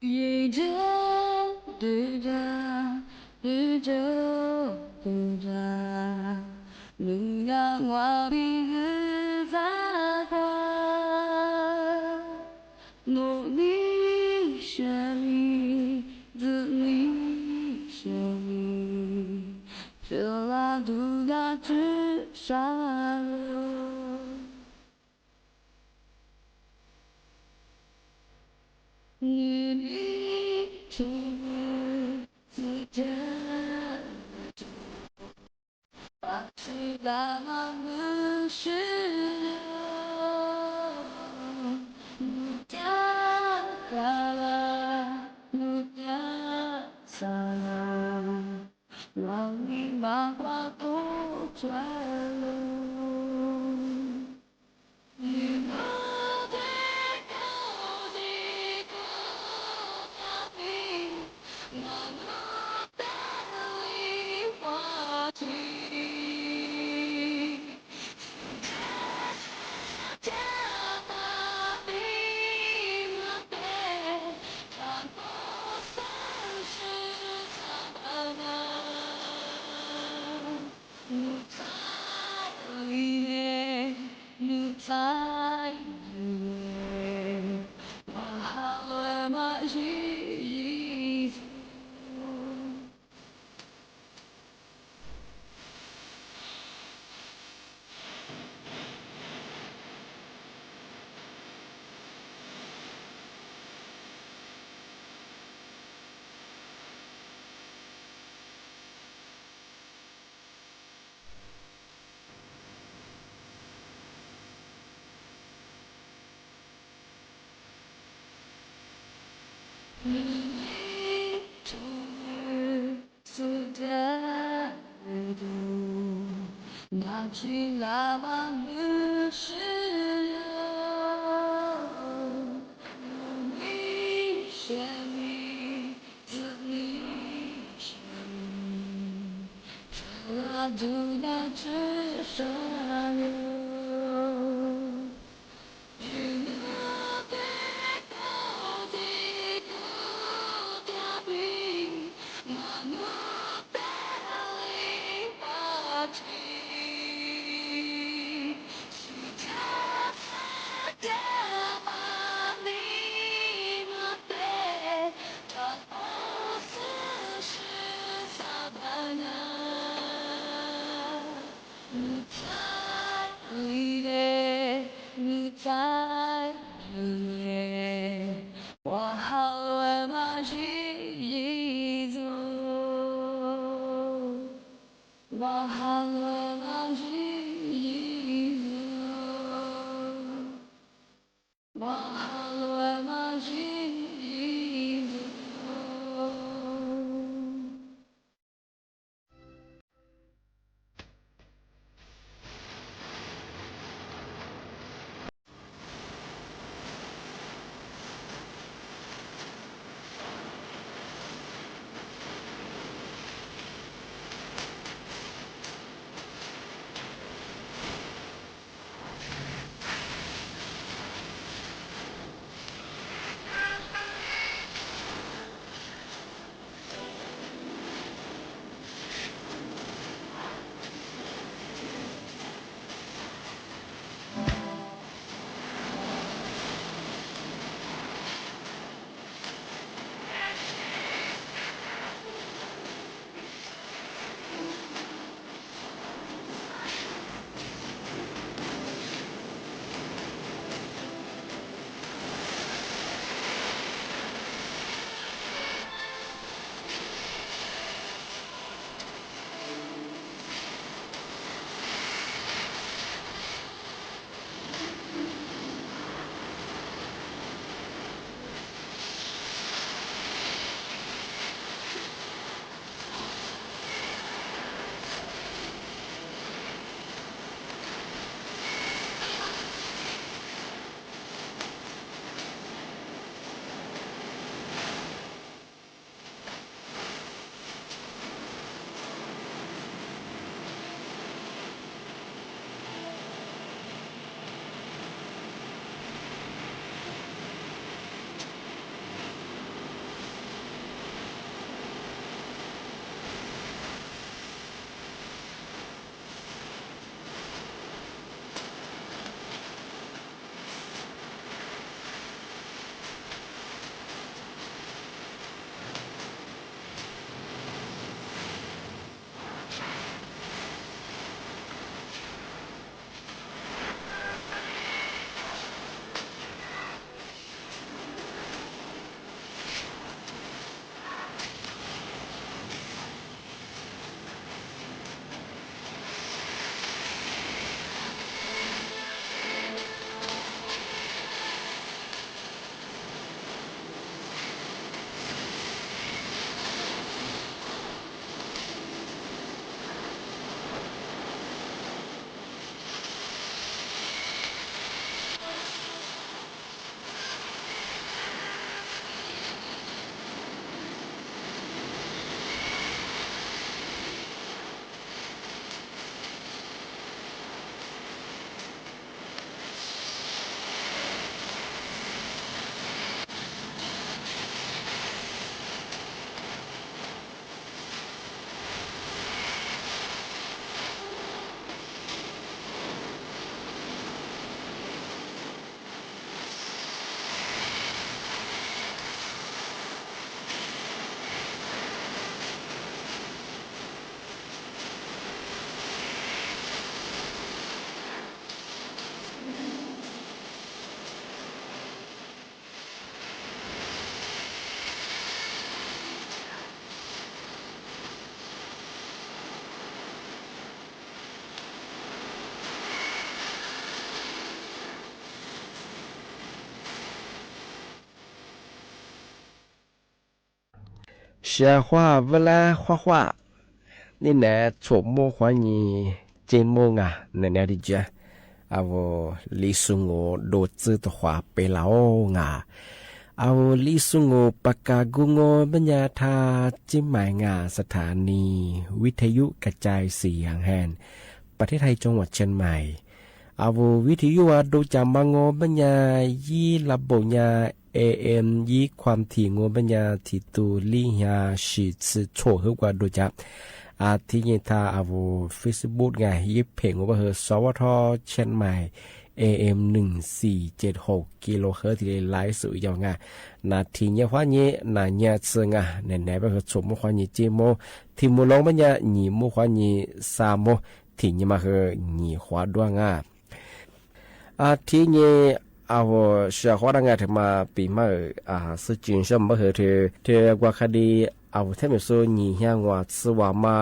宇宙，宇宙，宇宙，宇宙，你让我平日发光，努力学习，自力学习，这拉独大之上。你是自家，把去大忙的时候，努加卡拉，努加萨拉，让你把话都转了。你不对口的不调皮，那么大力话题，加大你们对，但不算是他们。你在里面，你在里面，我好了吗？一直。你终于速的度，拿起喇叭的时候，你选你自己选你，这拉独大之上游。你在里面，我好了吗？一走，我好了吗？一走，我好了吗？一走。小花不来画画，你呢琢磨花你节目啊，那那的讲，啊我李松我罗子的话被老啊，啊我李松我ปากกากุงบรรยาธาจิมหมายงาสถานีวิทยุกระจายเสียงแห่งประเทศไทยจังหวัดเชียงใหม่อาวุวิทยุดูจำบางงบรรยายีระบบยา AM ยีความถี่งบรรยาที่ตูลี่ยาสิทธิ์โชว์กว่าดูจับอาทิยินทาอาวุเฟซบุ๊กไงยิบเพลงว่าเฮสวทเชียงใหม่ AM 1476กิโลเฮิรตซ์ที่ไลฟ์สื่อยาวไงนาทีเนี้ยว่านี้นาเนี้ยเสืองะในว่าเฮชมว่านี้เจโมที่มูลงบรรยาหนีมูว่านี้สามโมที่นี่มาเฮหนีขวาด้วยงาที่นี่เอาเชื่อว่าดังไงถึงมาปีใหม่สื่อจีนชมบ่เฮเธอกว่าคดีเอาเทมิโซนีเฮียงว่าสวามา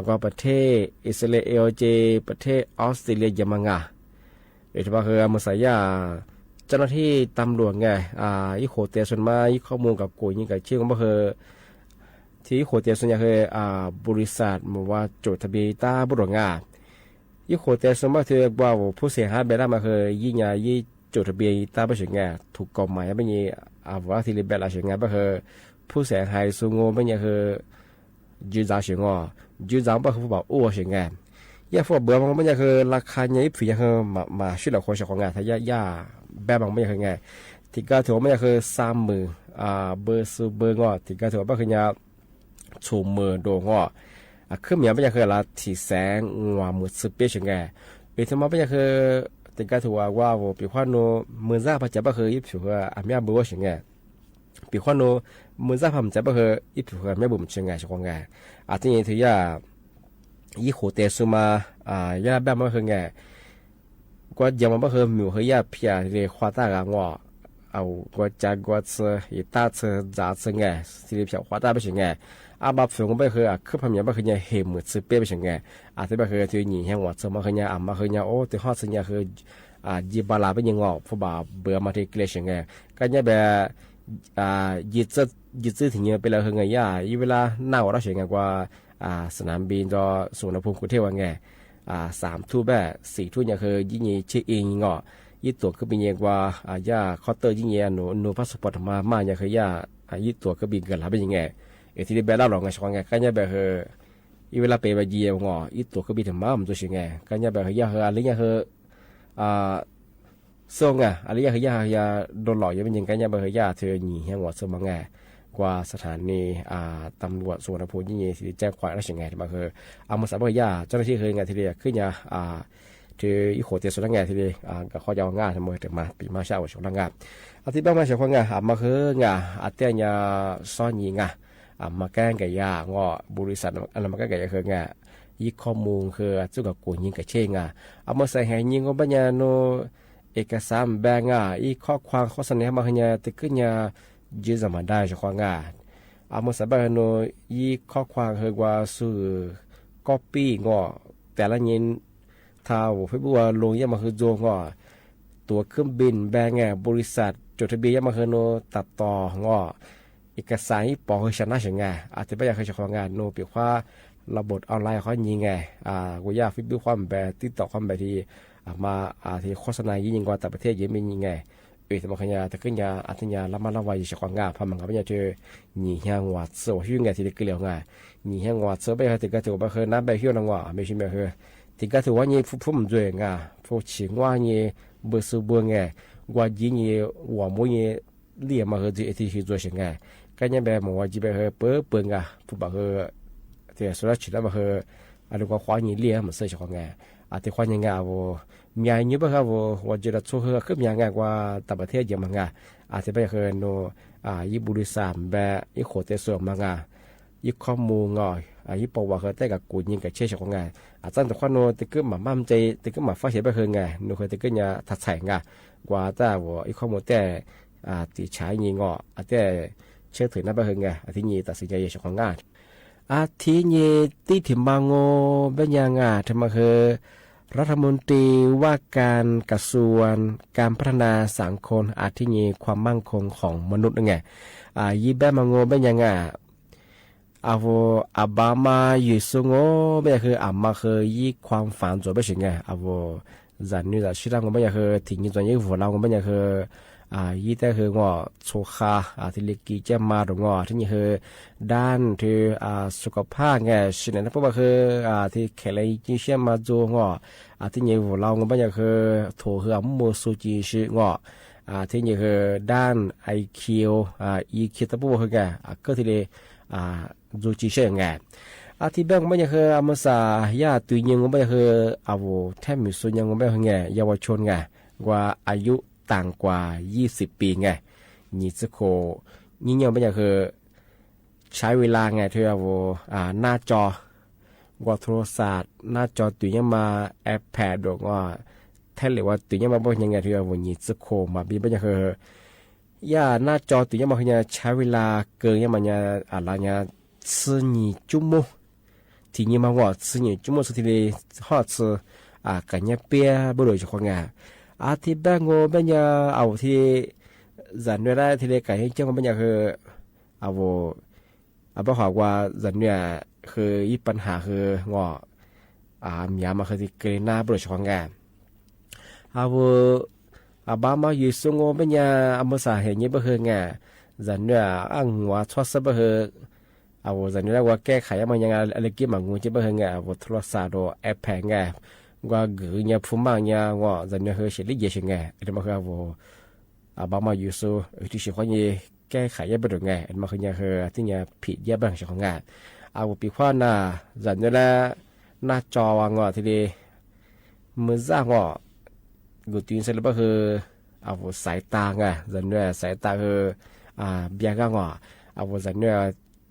กว่าประเทศอิสราเอลเจประเทศออสเตรเลียยามงาเอที่ว่าคือมุสายาเจ้าหน้าที่ตำรวจไงยี่โคเตียส่วนมายี่ข้อมูลกับกูยี่กับชื่อของบ่เฮที่โคเตียส่วนใหญ่คือบริษัทบอกว่าจดทะเบียนตาบุรุษงายี่โคเตียส่วนมากเธอว่าผู้เสียหายเบลล่ามาคือยี่ยายี่จดทะเบียนตาบุรุษงาถูกกฎหมายไม่มีว่าที่เรียนแบบอะไรงาบ่คือผู้เสียหายสูงไม่ใช่คือยืดจ้าเสียงยืดจ้าบ่คือผู้บ่าวอ้วนเสียงไงย่าพวกเบื่อมันไม่ใช่คือราคาใหญ่ฝีคือมาช่วยเหลือคนชาวของงานทายาย่าแบบมันไม่ใช่คือไงที่ก็ถือว่าไม่ใช่คือ30,000เบอร์ซูเบอร์งอที่ก็ถือว่าคือยาชูมือโดงอขึ้นมีไม่ใช่คือละที่แสงว่ามือสเปเชียลไงเป็นสมมติไม่ใช่คือที่ก็ถือว่าปีขวัญโนมือซ่าพระเจ้าบ่คือยิบถือว่าอามีบัวเสียงไงปีขวัญโนมือซ่าพระเจ้าบ่คือยิบถือว่าไม่บุ่มเชียงไงชาวของงานที่นี่ถือยายี่โคเตสุมาย่าแบบมันคือไงก็ยังมันก็คือมิวคือย่าเพียเรียควาตากางอเอาก็จาก็เสืออีตาเสือจ่าเสือไงสิเพียควาตาไปเฉยไงบับฝงก็ไปคือคือพม่าไปคือไงเฮมือซื้อเป้ไปเฉยไงที่ไปคือที่หนีแห่งวัดเสือมาคือไงมาคือไงโอ้ที่ฮอดเสือไงคือยีบาลาไปยังงอผู้บ่าวเบื่อมาที่เกลียเฉยไงก็เนี่ยแบบยึดถึงเนี่ยไปแล้วคือไงย่าอีเวลาหน้าเราเฉยไงกว่าสนามบินรอสุวรรณภูมิกรุงเทพว่าไง3 ทุ่มแบบ4 ทุ่มเนี่ยคือยิ่งเช็คอินงอยี่ตัวก็เป็นยังว่าย่าเคาน์เตอร์ยิ่งหนูพาสปอร์ตมาเนี่ยคือย่ายี่ตัวก็บินกันแล้วเป็นยังไงที่ได้แบบเราหรอกไงชอบไงก็เนี่ยแบบคืออีเวลาไปแบบเยี่ยงอยี่ตัวก็บินถึงมามันตัวเฉยไงก็เนี่ยแบบคือย่าคืออะไรเนี่ยคือส่งอะไรเนี่ยคือย่าโดนหลอกยังเป็นยังไงเนี่ยแบบคือย่าเธอหนีแห่งวัดสมังไงกว่าสถานีตำรวจสุวรรณภูมิยิ่งที่แจ้งความอะไรอย่างเงี้ยที่มาคือมาสาบย่าเจ้าหน้าที่เคยไงทีเดียวขึ้นยาที่อีโคเตสุนังไงทีเดียวกับข้อยาวง่ายทำไมถึงมาปีมาเช้าชนังงานที่บ้านมาเช้าข้างไงมาคืองาเตี้ยยาซ้อนยิงมาแกล้งกับยางอบริษัทอะไรมาแกล้งกับยาคือไงยี่ข้อมูลคือจุกับกูยิงกับเชงมาใส่แห่ยิงก็ปัญญาโนเอกสารแบงอีข้อความข้อเสนอมาคือไงติขึ้นยายืดมาได้จากความงานเมื่อสัปดาห์โนยี่ข้อความคือว่าสื่อก๊อปปี้งอแต่ละยินท้าวเพื่อว่าลงยังมาคือโจงอตัวเครื่องบินแบงบริษัทจดทะเบียนยังมาคือโนตัดต่องอเอกสารปอคือชนะเฉยไงอาจจะไม่อยากให้จากความงานโนเปียกว่าระบบออนไลน์เขายิงไงกูอยากฟิบด้วยความแบบติดต่อความแบบที่มาที่โฆษณายิงกว่าแต่ประเทศยังไม่ยิงไงแต่บางอย่างแต่ก็ยาอัตยาละมาละวายจากความงาพามันกับยาเจอหนีแหงวัดเสือหิ้วไงที่เกลียวไงหนีแหงวัดเสือไปเขาติดก็ถือว่าเคยน้ำไปหิ้วนางว่าไม่ใช่ไม่เคยติดก็ถือว่านี่พุ่มด้วยไงผู้ชิงว่านี่เบอร์สูบไงว่ายิงนี่หัวมุ้ยเลี้ยมาคือที่ที่ตัวเฉยไงก็ยังแบบว่าจีไปเคยเปิงผู้บ่าวเคยที่สุดแล้วชิแล้วมาเคยอะไรก็คว้านี่เลี้ยมันเสือจากความงาที่คว้ายังไงมีอะไรนี้บ้างครับว่าจะช่วยขึ้นยังไงกว่าต่างประเทศยังมั้งที่ไปเคยโนยี่บริษัทแบบยี่โคเตส่วนมั้งยี่ข้อมูลยี่ประวัติเคยแต่กับกูยิงกับเชี่ยวของไงจันแต่ข้อโนติก็มามั่มใจติก็มาฟ้าเฉยไปเคยไงโนเคยติก็เนี่ยทัดใส่ไงกว่าแต่ว่ายี่ข้อมูลแต่ติใช้ยิงแต่เชื่อถือนั่นไปเคยไงที่นี่ตัดสินใจเฉยของงานที่นี่ที่ถิ่นบางโง่เป็นยังไงทำไมคือ รัฐมนตรีว่าการกระทรวงการพัฒนาสังคมอาทินีความมั่งคงของมนุษย์ไงยี่แบมังโงเป็นยังไงอาบามาอยู่สงบไม่คือมาคือยี่ความฝันตัวไม่ใช่ไงจันนี่จะชื่อเราไม่ใช่คือทิ้งตัวยี่หัวเราไม่ใช่คือยี่แต่คือว่าโชคาที่เล็กกี่จะมาตรงที่นี่คือด้านที่สุขภาพไงสิ่งนั้นเพราะว่าคือที่แค่เลยยิ่งเชื่อมาดูว่าที่นี่หัวเราไม่ใช่คือถูกคือมูสูจีชื่อว่าที่นี่คือด้าน IQ EQ ตัวพวกคือไงก็ที่เลยดูจีเชื่อไงที่แบงไม่ใช่คือมาสายาตัวยังไม่ใช่คือแทบมีส่วนยังไม่ใช่ไงเยาวชนไงว่าอายุต่างกว่า20ปีไงนี่จะโคยิ่งยังไม่ใช่คือใช้เวลาไงเธอหน้าจอว่าโทรศัพท์หน้าจอตัวยังมา iPad หรือว่าแทนหรือว่าตัวยังมาบอกยังไงเธอนี่จะโคมาบีไม่ใช่คือย่าหน้าจอตัวยังมาคือใช้เวลาเกินยังมันอะไรเนี่ย12ชั่วโมงทีนี้มาว่า12ชั่วโมงสุดที่ฮอดกันเนี่ยเปียบริจาคงานที่แบงโง่เป็นยาเอาที่จันเวลาที่เล็กไก่ให้เจ้าเป็นยาคือบอกว่าจันเนี่ยคืออีปัญหาคืองมียามาคือที่เกินหน้าบริจาคงานบามาอยู่สงบเป็นยามาสาเหตุนี้บ่คืองจันเนี่ยว่าทศบ่คือจันเนี่ยว่าแก้ไขมันยังอะไรกี่มังงูจะบ่คืองโทรศัพท์แอปแพงว่ากือเนี่ยผู้มั่งเนี่ยว่าจะเนี่ยเขาเฉลี่ยเยอะไงไอ้มาคือบางมาอยู่สู้ที่สิ่งของนี้แก้ไขยังไม่ได้ไงไอ้มาคือเนี่ยเขาที่เนี่ยผิดเยอะบ้างสิ่งของงานปีขวาน่ะจะเนี่ยละหน้าจอวางที่ดีมือจ้างกูตีนเสร็จแล้วก็คือสายตาไงจะเนี่ยสายตาคือเบี้ยก็จะเนี่ย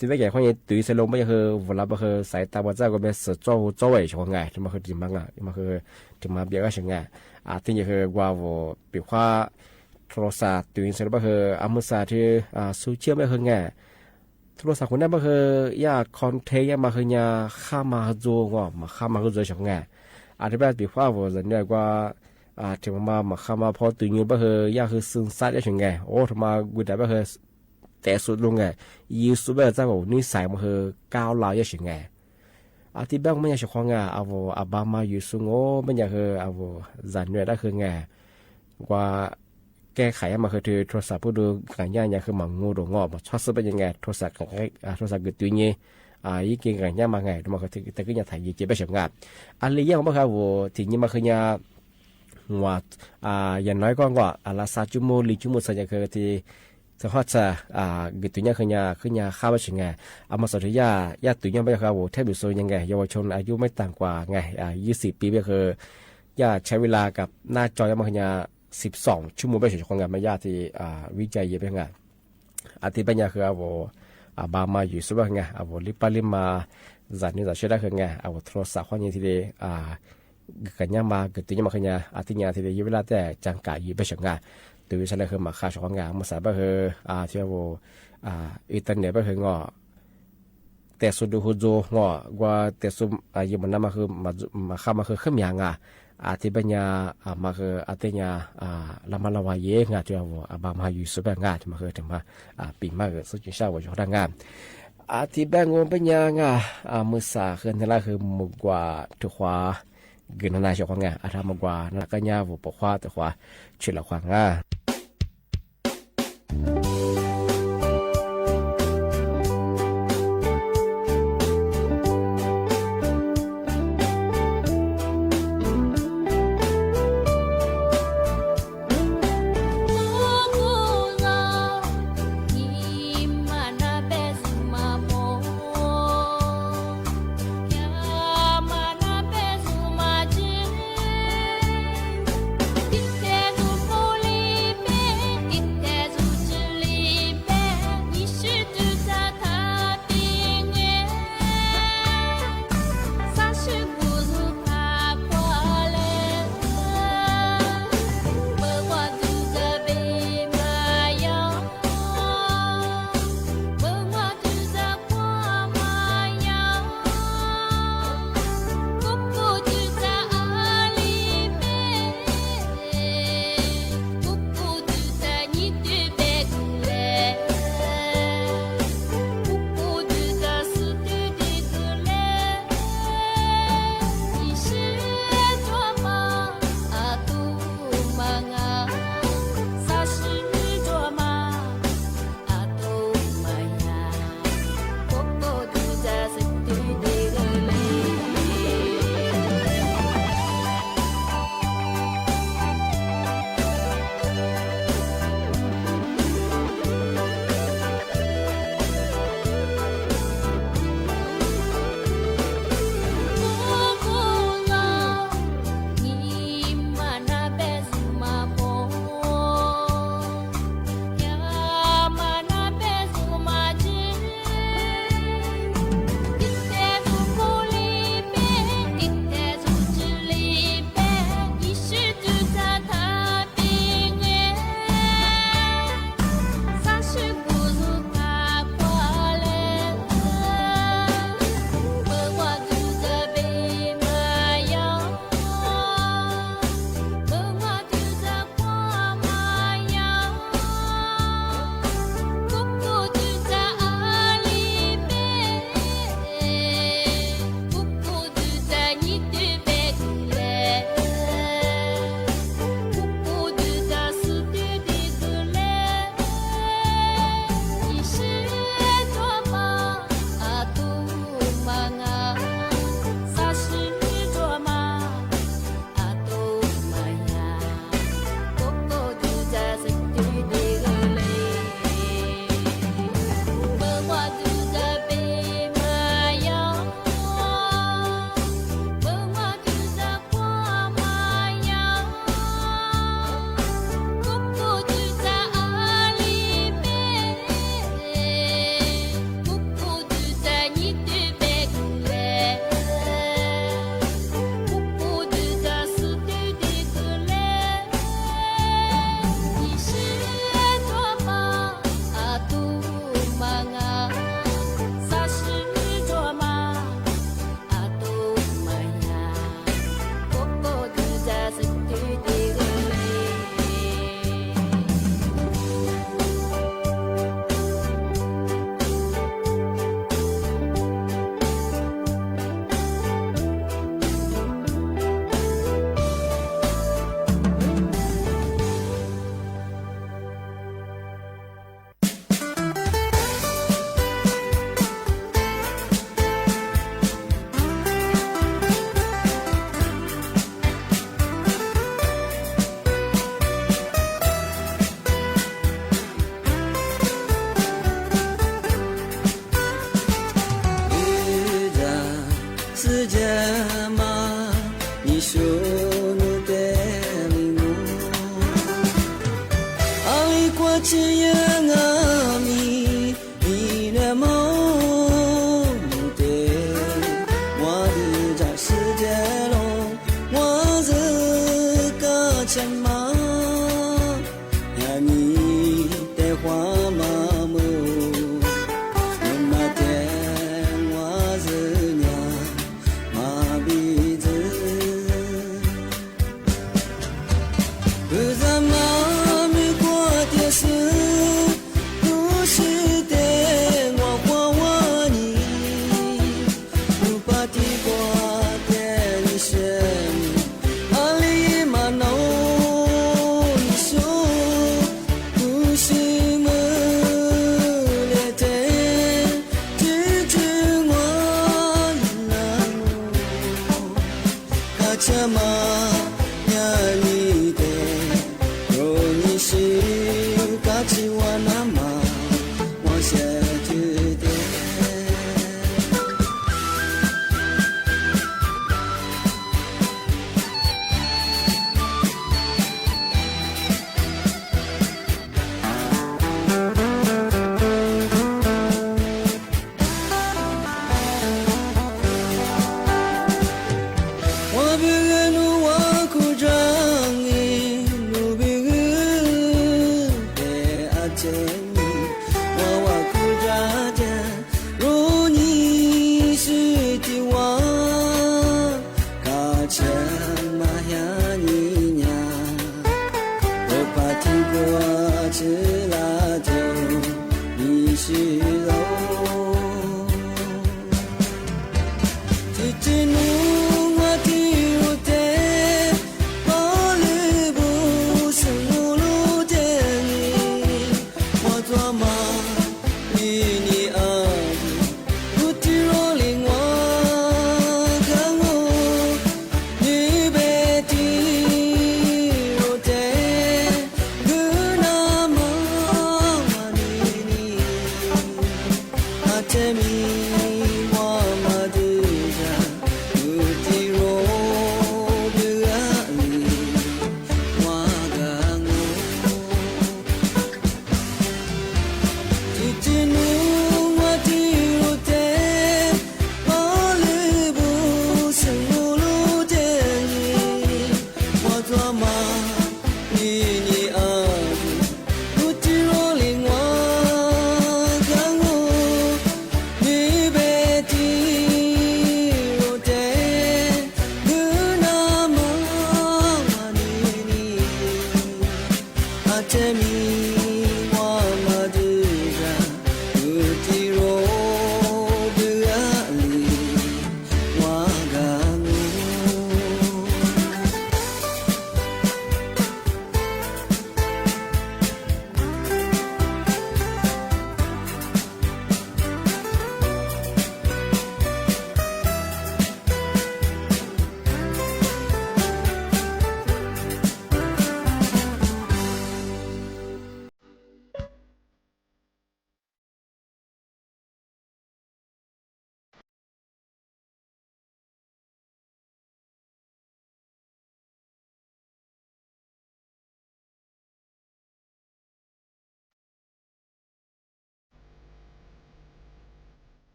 ที่ได้แก่ข้อนี้ตุ้ยเซลล์ไม่คือเวลาไม่คือสายตาว่าจะก็เป็นสุดโจ้ไอ้ช่วงไงที่มาคือจริงมั้งมาคือถึงมาเบียก็ช่วงไงที่นี่คือว่าปีว่าโทรศัพท์ตุ้ยเซลล์ไม่คือมือสาที่ซูเชียลไม่คือไงโทรศัพท์คนนั้นไม่คือยาคอนเทนต์มาคือยาข้ามาดูมาข้ามาดูช่วงไงที่แบบปีว่าจะเนี่ยว่าถึงมาข้ามาพอตุ้ยไม่คือยาคือซึมซับได้ช่วงไงโอ้ถึงมากูได้ไม่คือแต่สุดลงไงยูสุดแบบจะบอกนิสัยมันคือก้าวล้าวยังไงที่แบงค์ไม่อยากจะขวางไงบามาอยู่สูงโง่ไม่อยากคือจันเนี่ยได้คือไงว่าแก้ไขมาคือโทรศัพท์ผู้ดูการย่างเนี่ยคือหมังงูดงอมาชอบซื้อเป็นยังไงโทรศัพท์ของโทรศัพท์เกิดตัวนี้ยี่เก่งการย่างมาไงมาคือแต่ก็ยังถ่ายยี่เจ็บไปเฉยงานอะไรยังมาคือทีนี้มาคือเนี่ยว่าอย่างน้อยก็ละ3 ชั่วโมง4 ชั่วโมงสัญญาคือที่จะฮอดจะกิจตัวนี้คือข้าวชิงไงมาสอนที่ยาตัวนี้ไม่ใช่ครับแทบอยู่โซนยังไงเยาวชนอายุไม่ต่างกว่าไง20 ปีก็คือยาใช้เวลากับหน้าจอมาคือ12 ชั่วโมงไปเฉยๆของงานไม่ยากที่วิจัยเยอะไปไงที่ปัญญาคือบามาอยู่สุดไงลิปมาจันนี่จะช่วยได้คือไงโทรศัพท์ข้อนี้ที่เดีกันยังมากิจตัวนี้มาคือที่นี่ที่เดีเวลาแต่จังกายอยู่ไปเฉยๆไงตัววิชาเลยคือมาค่าช่องงานมาสายก็คือที่ว่าอินเทอร์เน็ตก็คืองแต่สุดดูโจว่าแต่สุดยิ่งมันนั่นมาคือมาค่ามาคือขึ้นอย่างที่ปัญญามาคือที่เนี่ยละมันละวายเยงที่ว่าบางมาอยู่สุดแบบงานที่มาคือถึงมาปีมาคือสุดยิ่งชาวว่าช่องงานที่แบงงปัญญางมือสาคือนั่นแหละคือมุกว่าทุกว่าเกินนาช่องงานทำมุกว่านักญาบุปผาแต่ว่าช่วยละควาง Hãy subscribe cho kênh Ghiền Mì Gõ để không bỏ lỡ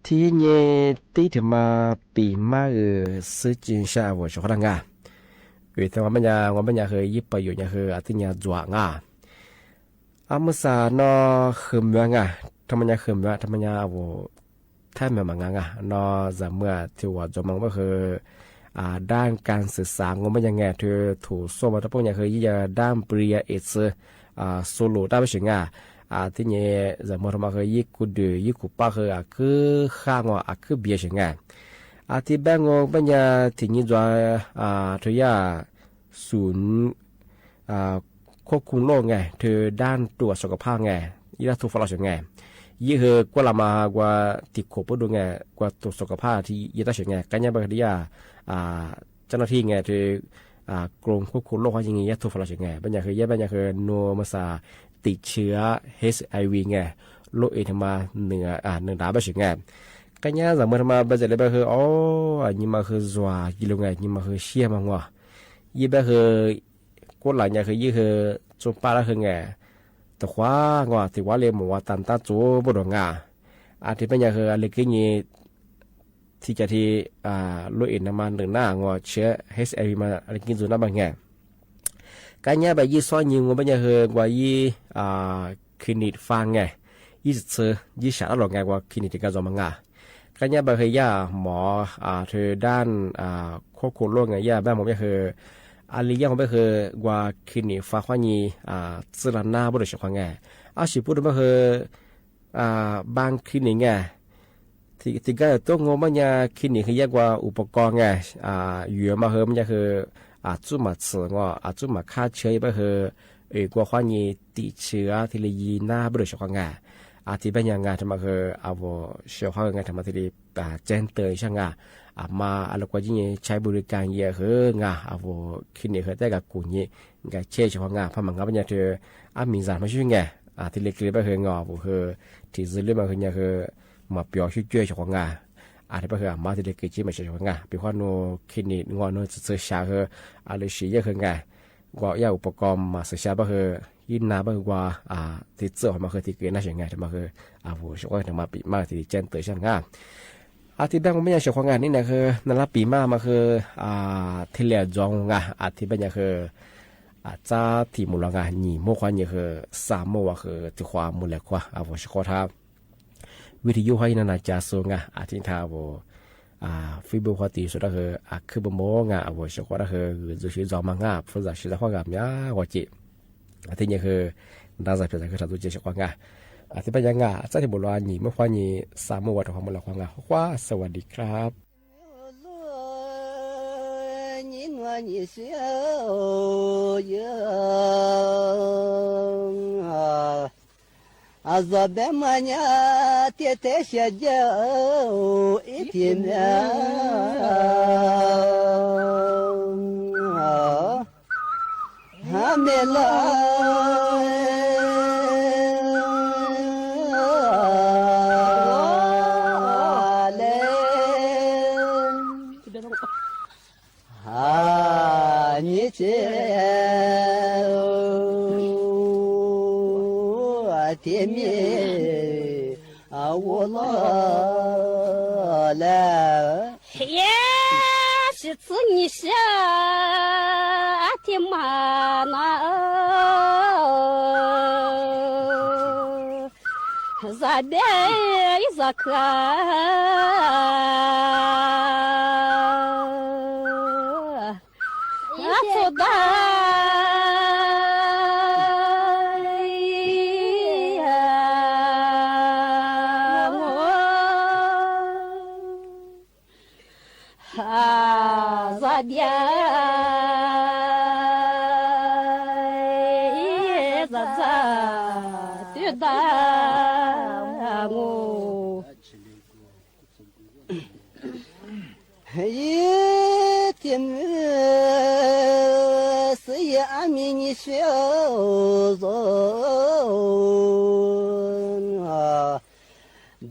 ทีเนตีถึงมาปีมาซื้อจินชาวัวชกดังอ่ะแต่ว่ามันยังเคยยิบไปอยู่ยังเคยที่ยังจวงอ่ะมุสานอขึ้นเมืองอ่ะทำไมยังขึ้นเมืองทำไมยังวัวแทบไม่มางอ่ะนอจะเมื่อที่ว่าจะมองว่าคือด้านการสื่อสารงมันยังไงเธอถูกส่งมาทั้งพวกยังเคยยี่ด้านปริยาเอสโซโล่ได้ไม่ถึงที่เนี่ยจะมาทำมาเคยยี่กูดูยี่กูป้าเคยคือข้างว่าคือเบียร์ถึงที่แบงก์ปัญญาที่นี่จะเธอยาศูนย์ควบคุมโรคไงเธอด้านตรวจสุขภาพไงยี่ได้ถูกฟอลล์ถึงไงยี่คือกว่าละมากว่าติดโควิดดูไงกว่าตรวจสุขภาพที่ยี่ได้ถึงไงกันยังบางทีเจ้าหน้าที่ไงเธอกรมควบคุมโรคเขาอย่างเงี้ยถูกฟอลล์ถึงไงปัญญาคือโนมาซาติดเชื้อ HIV ไงโรคเอทมาเหนือดาวไปถึงไงกันยังสมมติมาเป็นอะไรแบบคือนี่มาคือจัวกิโลไงนี่มาคือเชี่ยมังวะยี่แบบคือคนหลังเนี่ยคือยี่คือจุดป้าแล้วคือไงแต่ว่างวที่ว่าเรียนหมู่ว่าตันตาจูบดงที่เป็นอย่างคืออะไรกี่นี่ที่จะที่โรคเอทมาเหนือหน้างวเชื้อ HIV มาอะไรกินจุดนั้นบางไงการเนี่ยแบบยี่ซ้อนยิงว่าเป็นยังคือกว่ายี่คลินิกฟังไงยี่ซื้อยี่ฉาแล้วหรอกไงกว่าคลินิกการจอมังการเนี่ยแบบคือย่าหมอเธอด้านควบคุมโรคไงย่าแบบผมก็คืออะไรย่าผมก็คือกว่าคลินิกฟังว่ายี่สื่อหน้าบริษัทว่าไงสิพูดก็คือบางคลินิกไงที่ก็ต้องงงว่าเนี่ยคลินิกคือแยกว่าอุปกรณ์ไงอยู่มาคือมันจะคือจุดมาเสือว่าจุดมาฆ่าเชื้อไปคือกว่าความยีติดเชื้อที่เลยยีหน้าบริษัทของงานที่เป็นยังไงทำมาคือเชื่อว่าไงทำมาที่ดีแจ้งเตือนช่างมาอะไรกว่ายิ่งใช้บริการเยอะคืคลินิกคือได้กับกูนี่ไงเชื่อช่างเพราะมันก็เป็นอย่างเธอมีสารมาช่วยไงที่เล็กๆไปคืคือที่ซื้อเรื่องมาคือเนี่ยคือมาเปียวช่วยช่างที่เป็นมาที่เด็กจีมาเฉยๆไงเป็นข้อโน้คลินิกงอโน้เสือชาคืออะไรสิ่งเยอะคือไงก็ยาอุปกรณ์มาเสือชาเป็นคือยินนาเป็นว่าที่เจอมาคือที่เกิดน่าเฉยไงที่มาคือผู้ช่วยทำมาปีมาที่เจนเตอร์ช่างที่แบงก์ไม่อยากเฉยงานนี่นะคือนั่นละปีมาคือที่เหลือจองที่เป็นอย่างคือจ้าที่มูลงานนี่โมควานนี่คือ3โมว่าคือที่ความมูลค่าผู้ช่วยท่าวิทยุให้นานาจาสูงที่ท่าฟิบูความตีสุดก็คือบโมผู้ช่วยก็คือจะชื่อจอมังผู้จะชื่อข้อกับเนี่ยว่าจีที่นี่คือน่าจะเป็นคือทำตัวเจ้าของที่เป็นยังจ้าที่บุรุษนี่เมื่อวานนี้3โมว่าของมูลค่าว่าสวัสดีครับAzabemanya teteshaja itimya Hamela تيمي والله لا يا شتصني شاتي معنا زبي زكا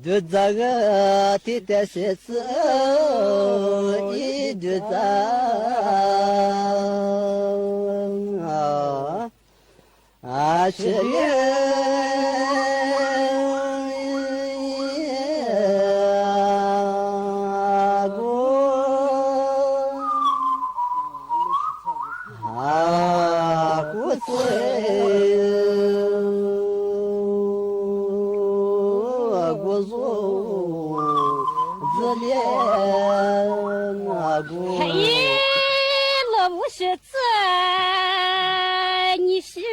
Dudagati tesetse iduda ashye 我不是这，你是人。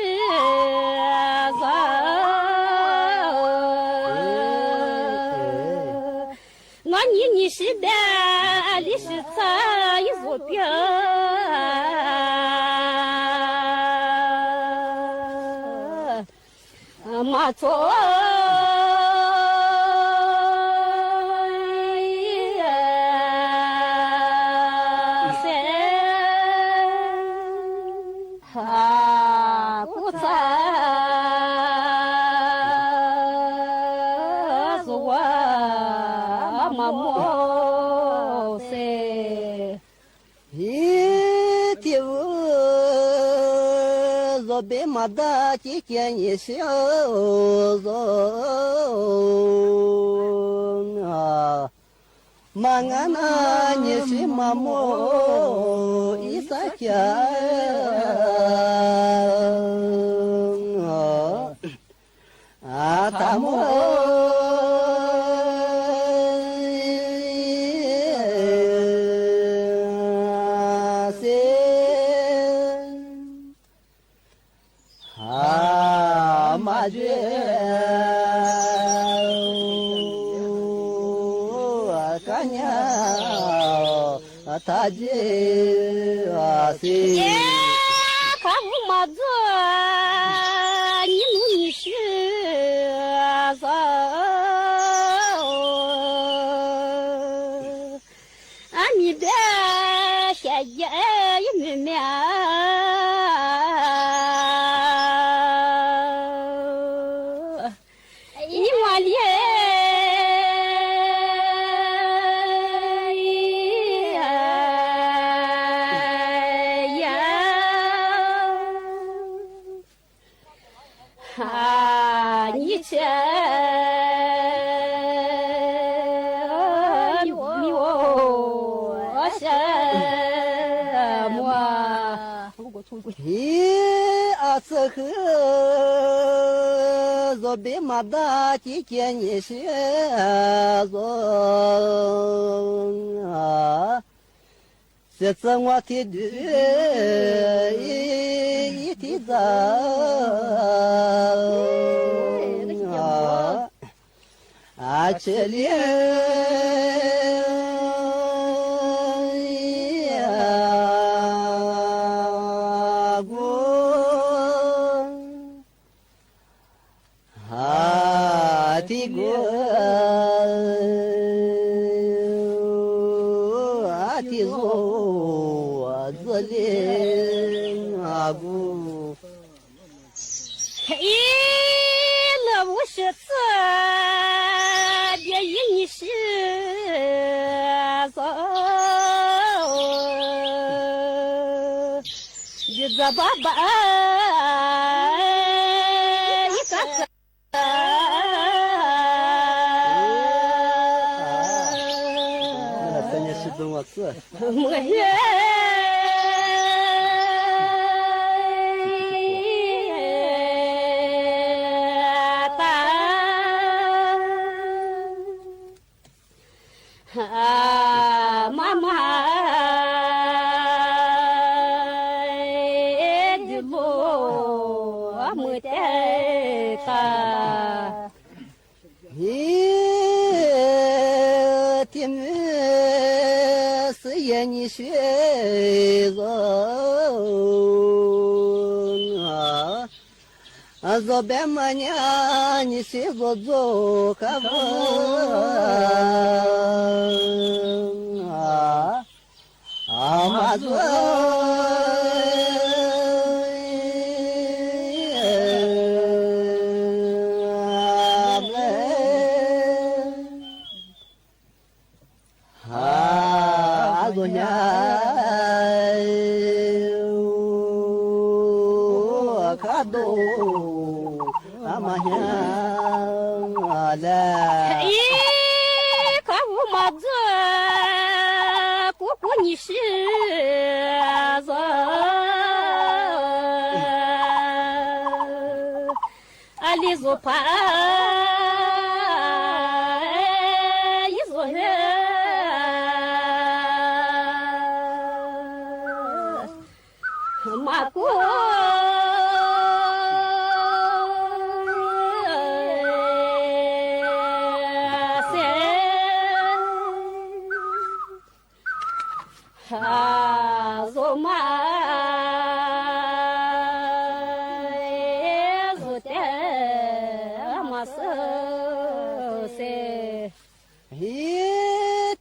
我你是的，你是这一座边。马座。别马达几件一小人啊，马鞍那你是马莫一撒家啊，大莫。他这啊是，看我妈子，你努力是啥？你的下也没面。这个若别马达几件一些人啊，这次我提的一提着啊，这里。爸爸，你干啥？那你是怎么事？我也。妈妈。你学人啊，若别么娘，你学着做可不啊马子。你是人，里座盘一座人。มากูเสียฮาโซมาโซเตมาเซเซฮิ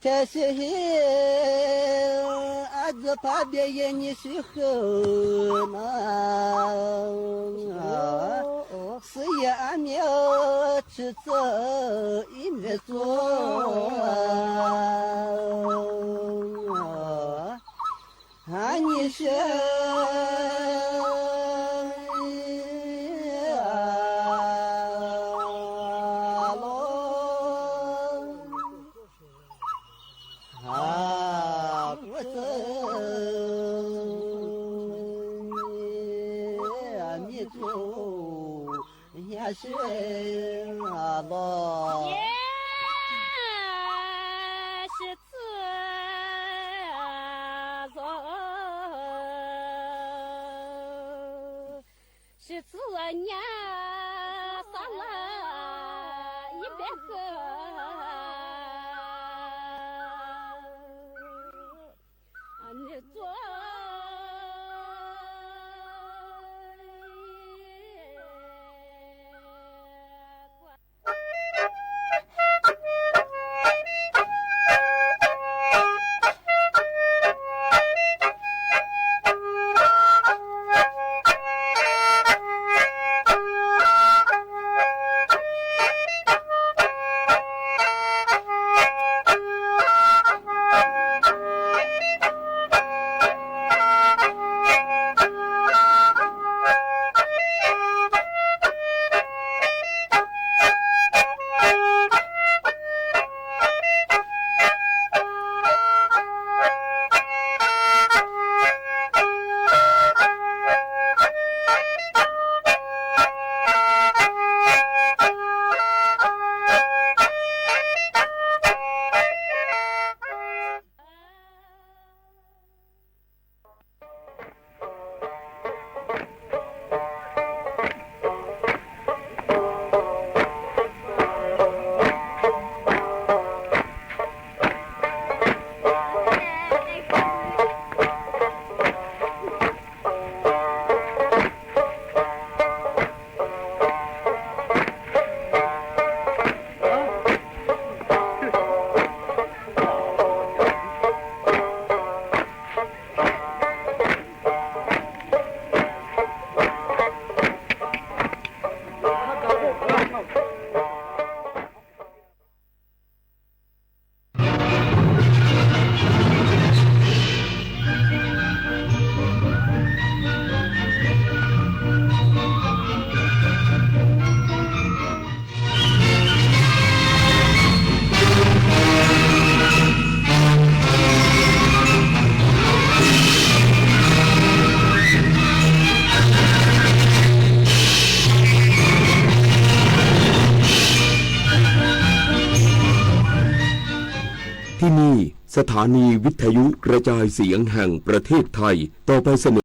เทสฮิЗападя не сихна, сиямечется имя они же是啊吧。是自作，是自娘杀了100个，你做。ที่นี่สถานีวิทยุกระจายเสียงแห่งประเทศไทยต่อไปเสนอ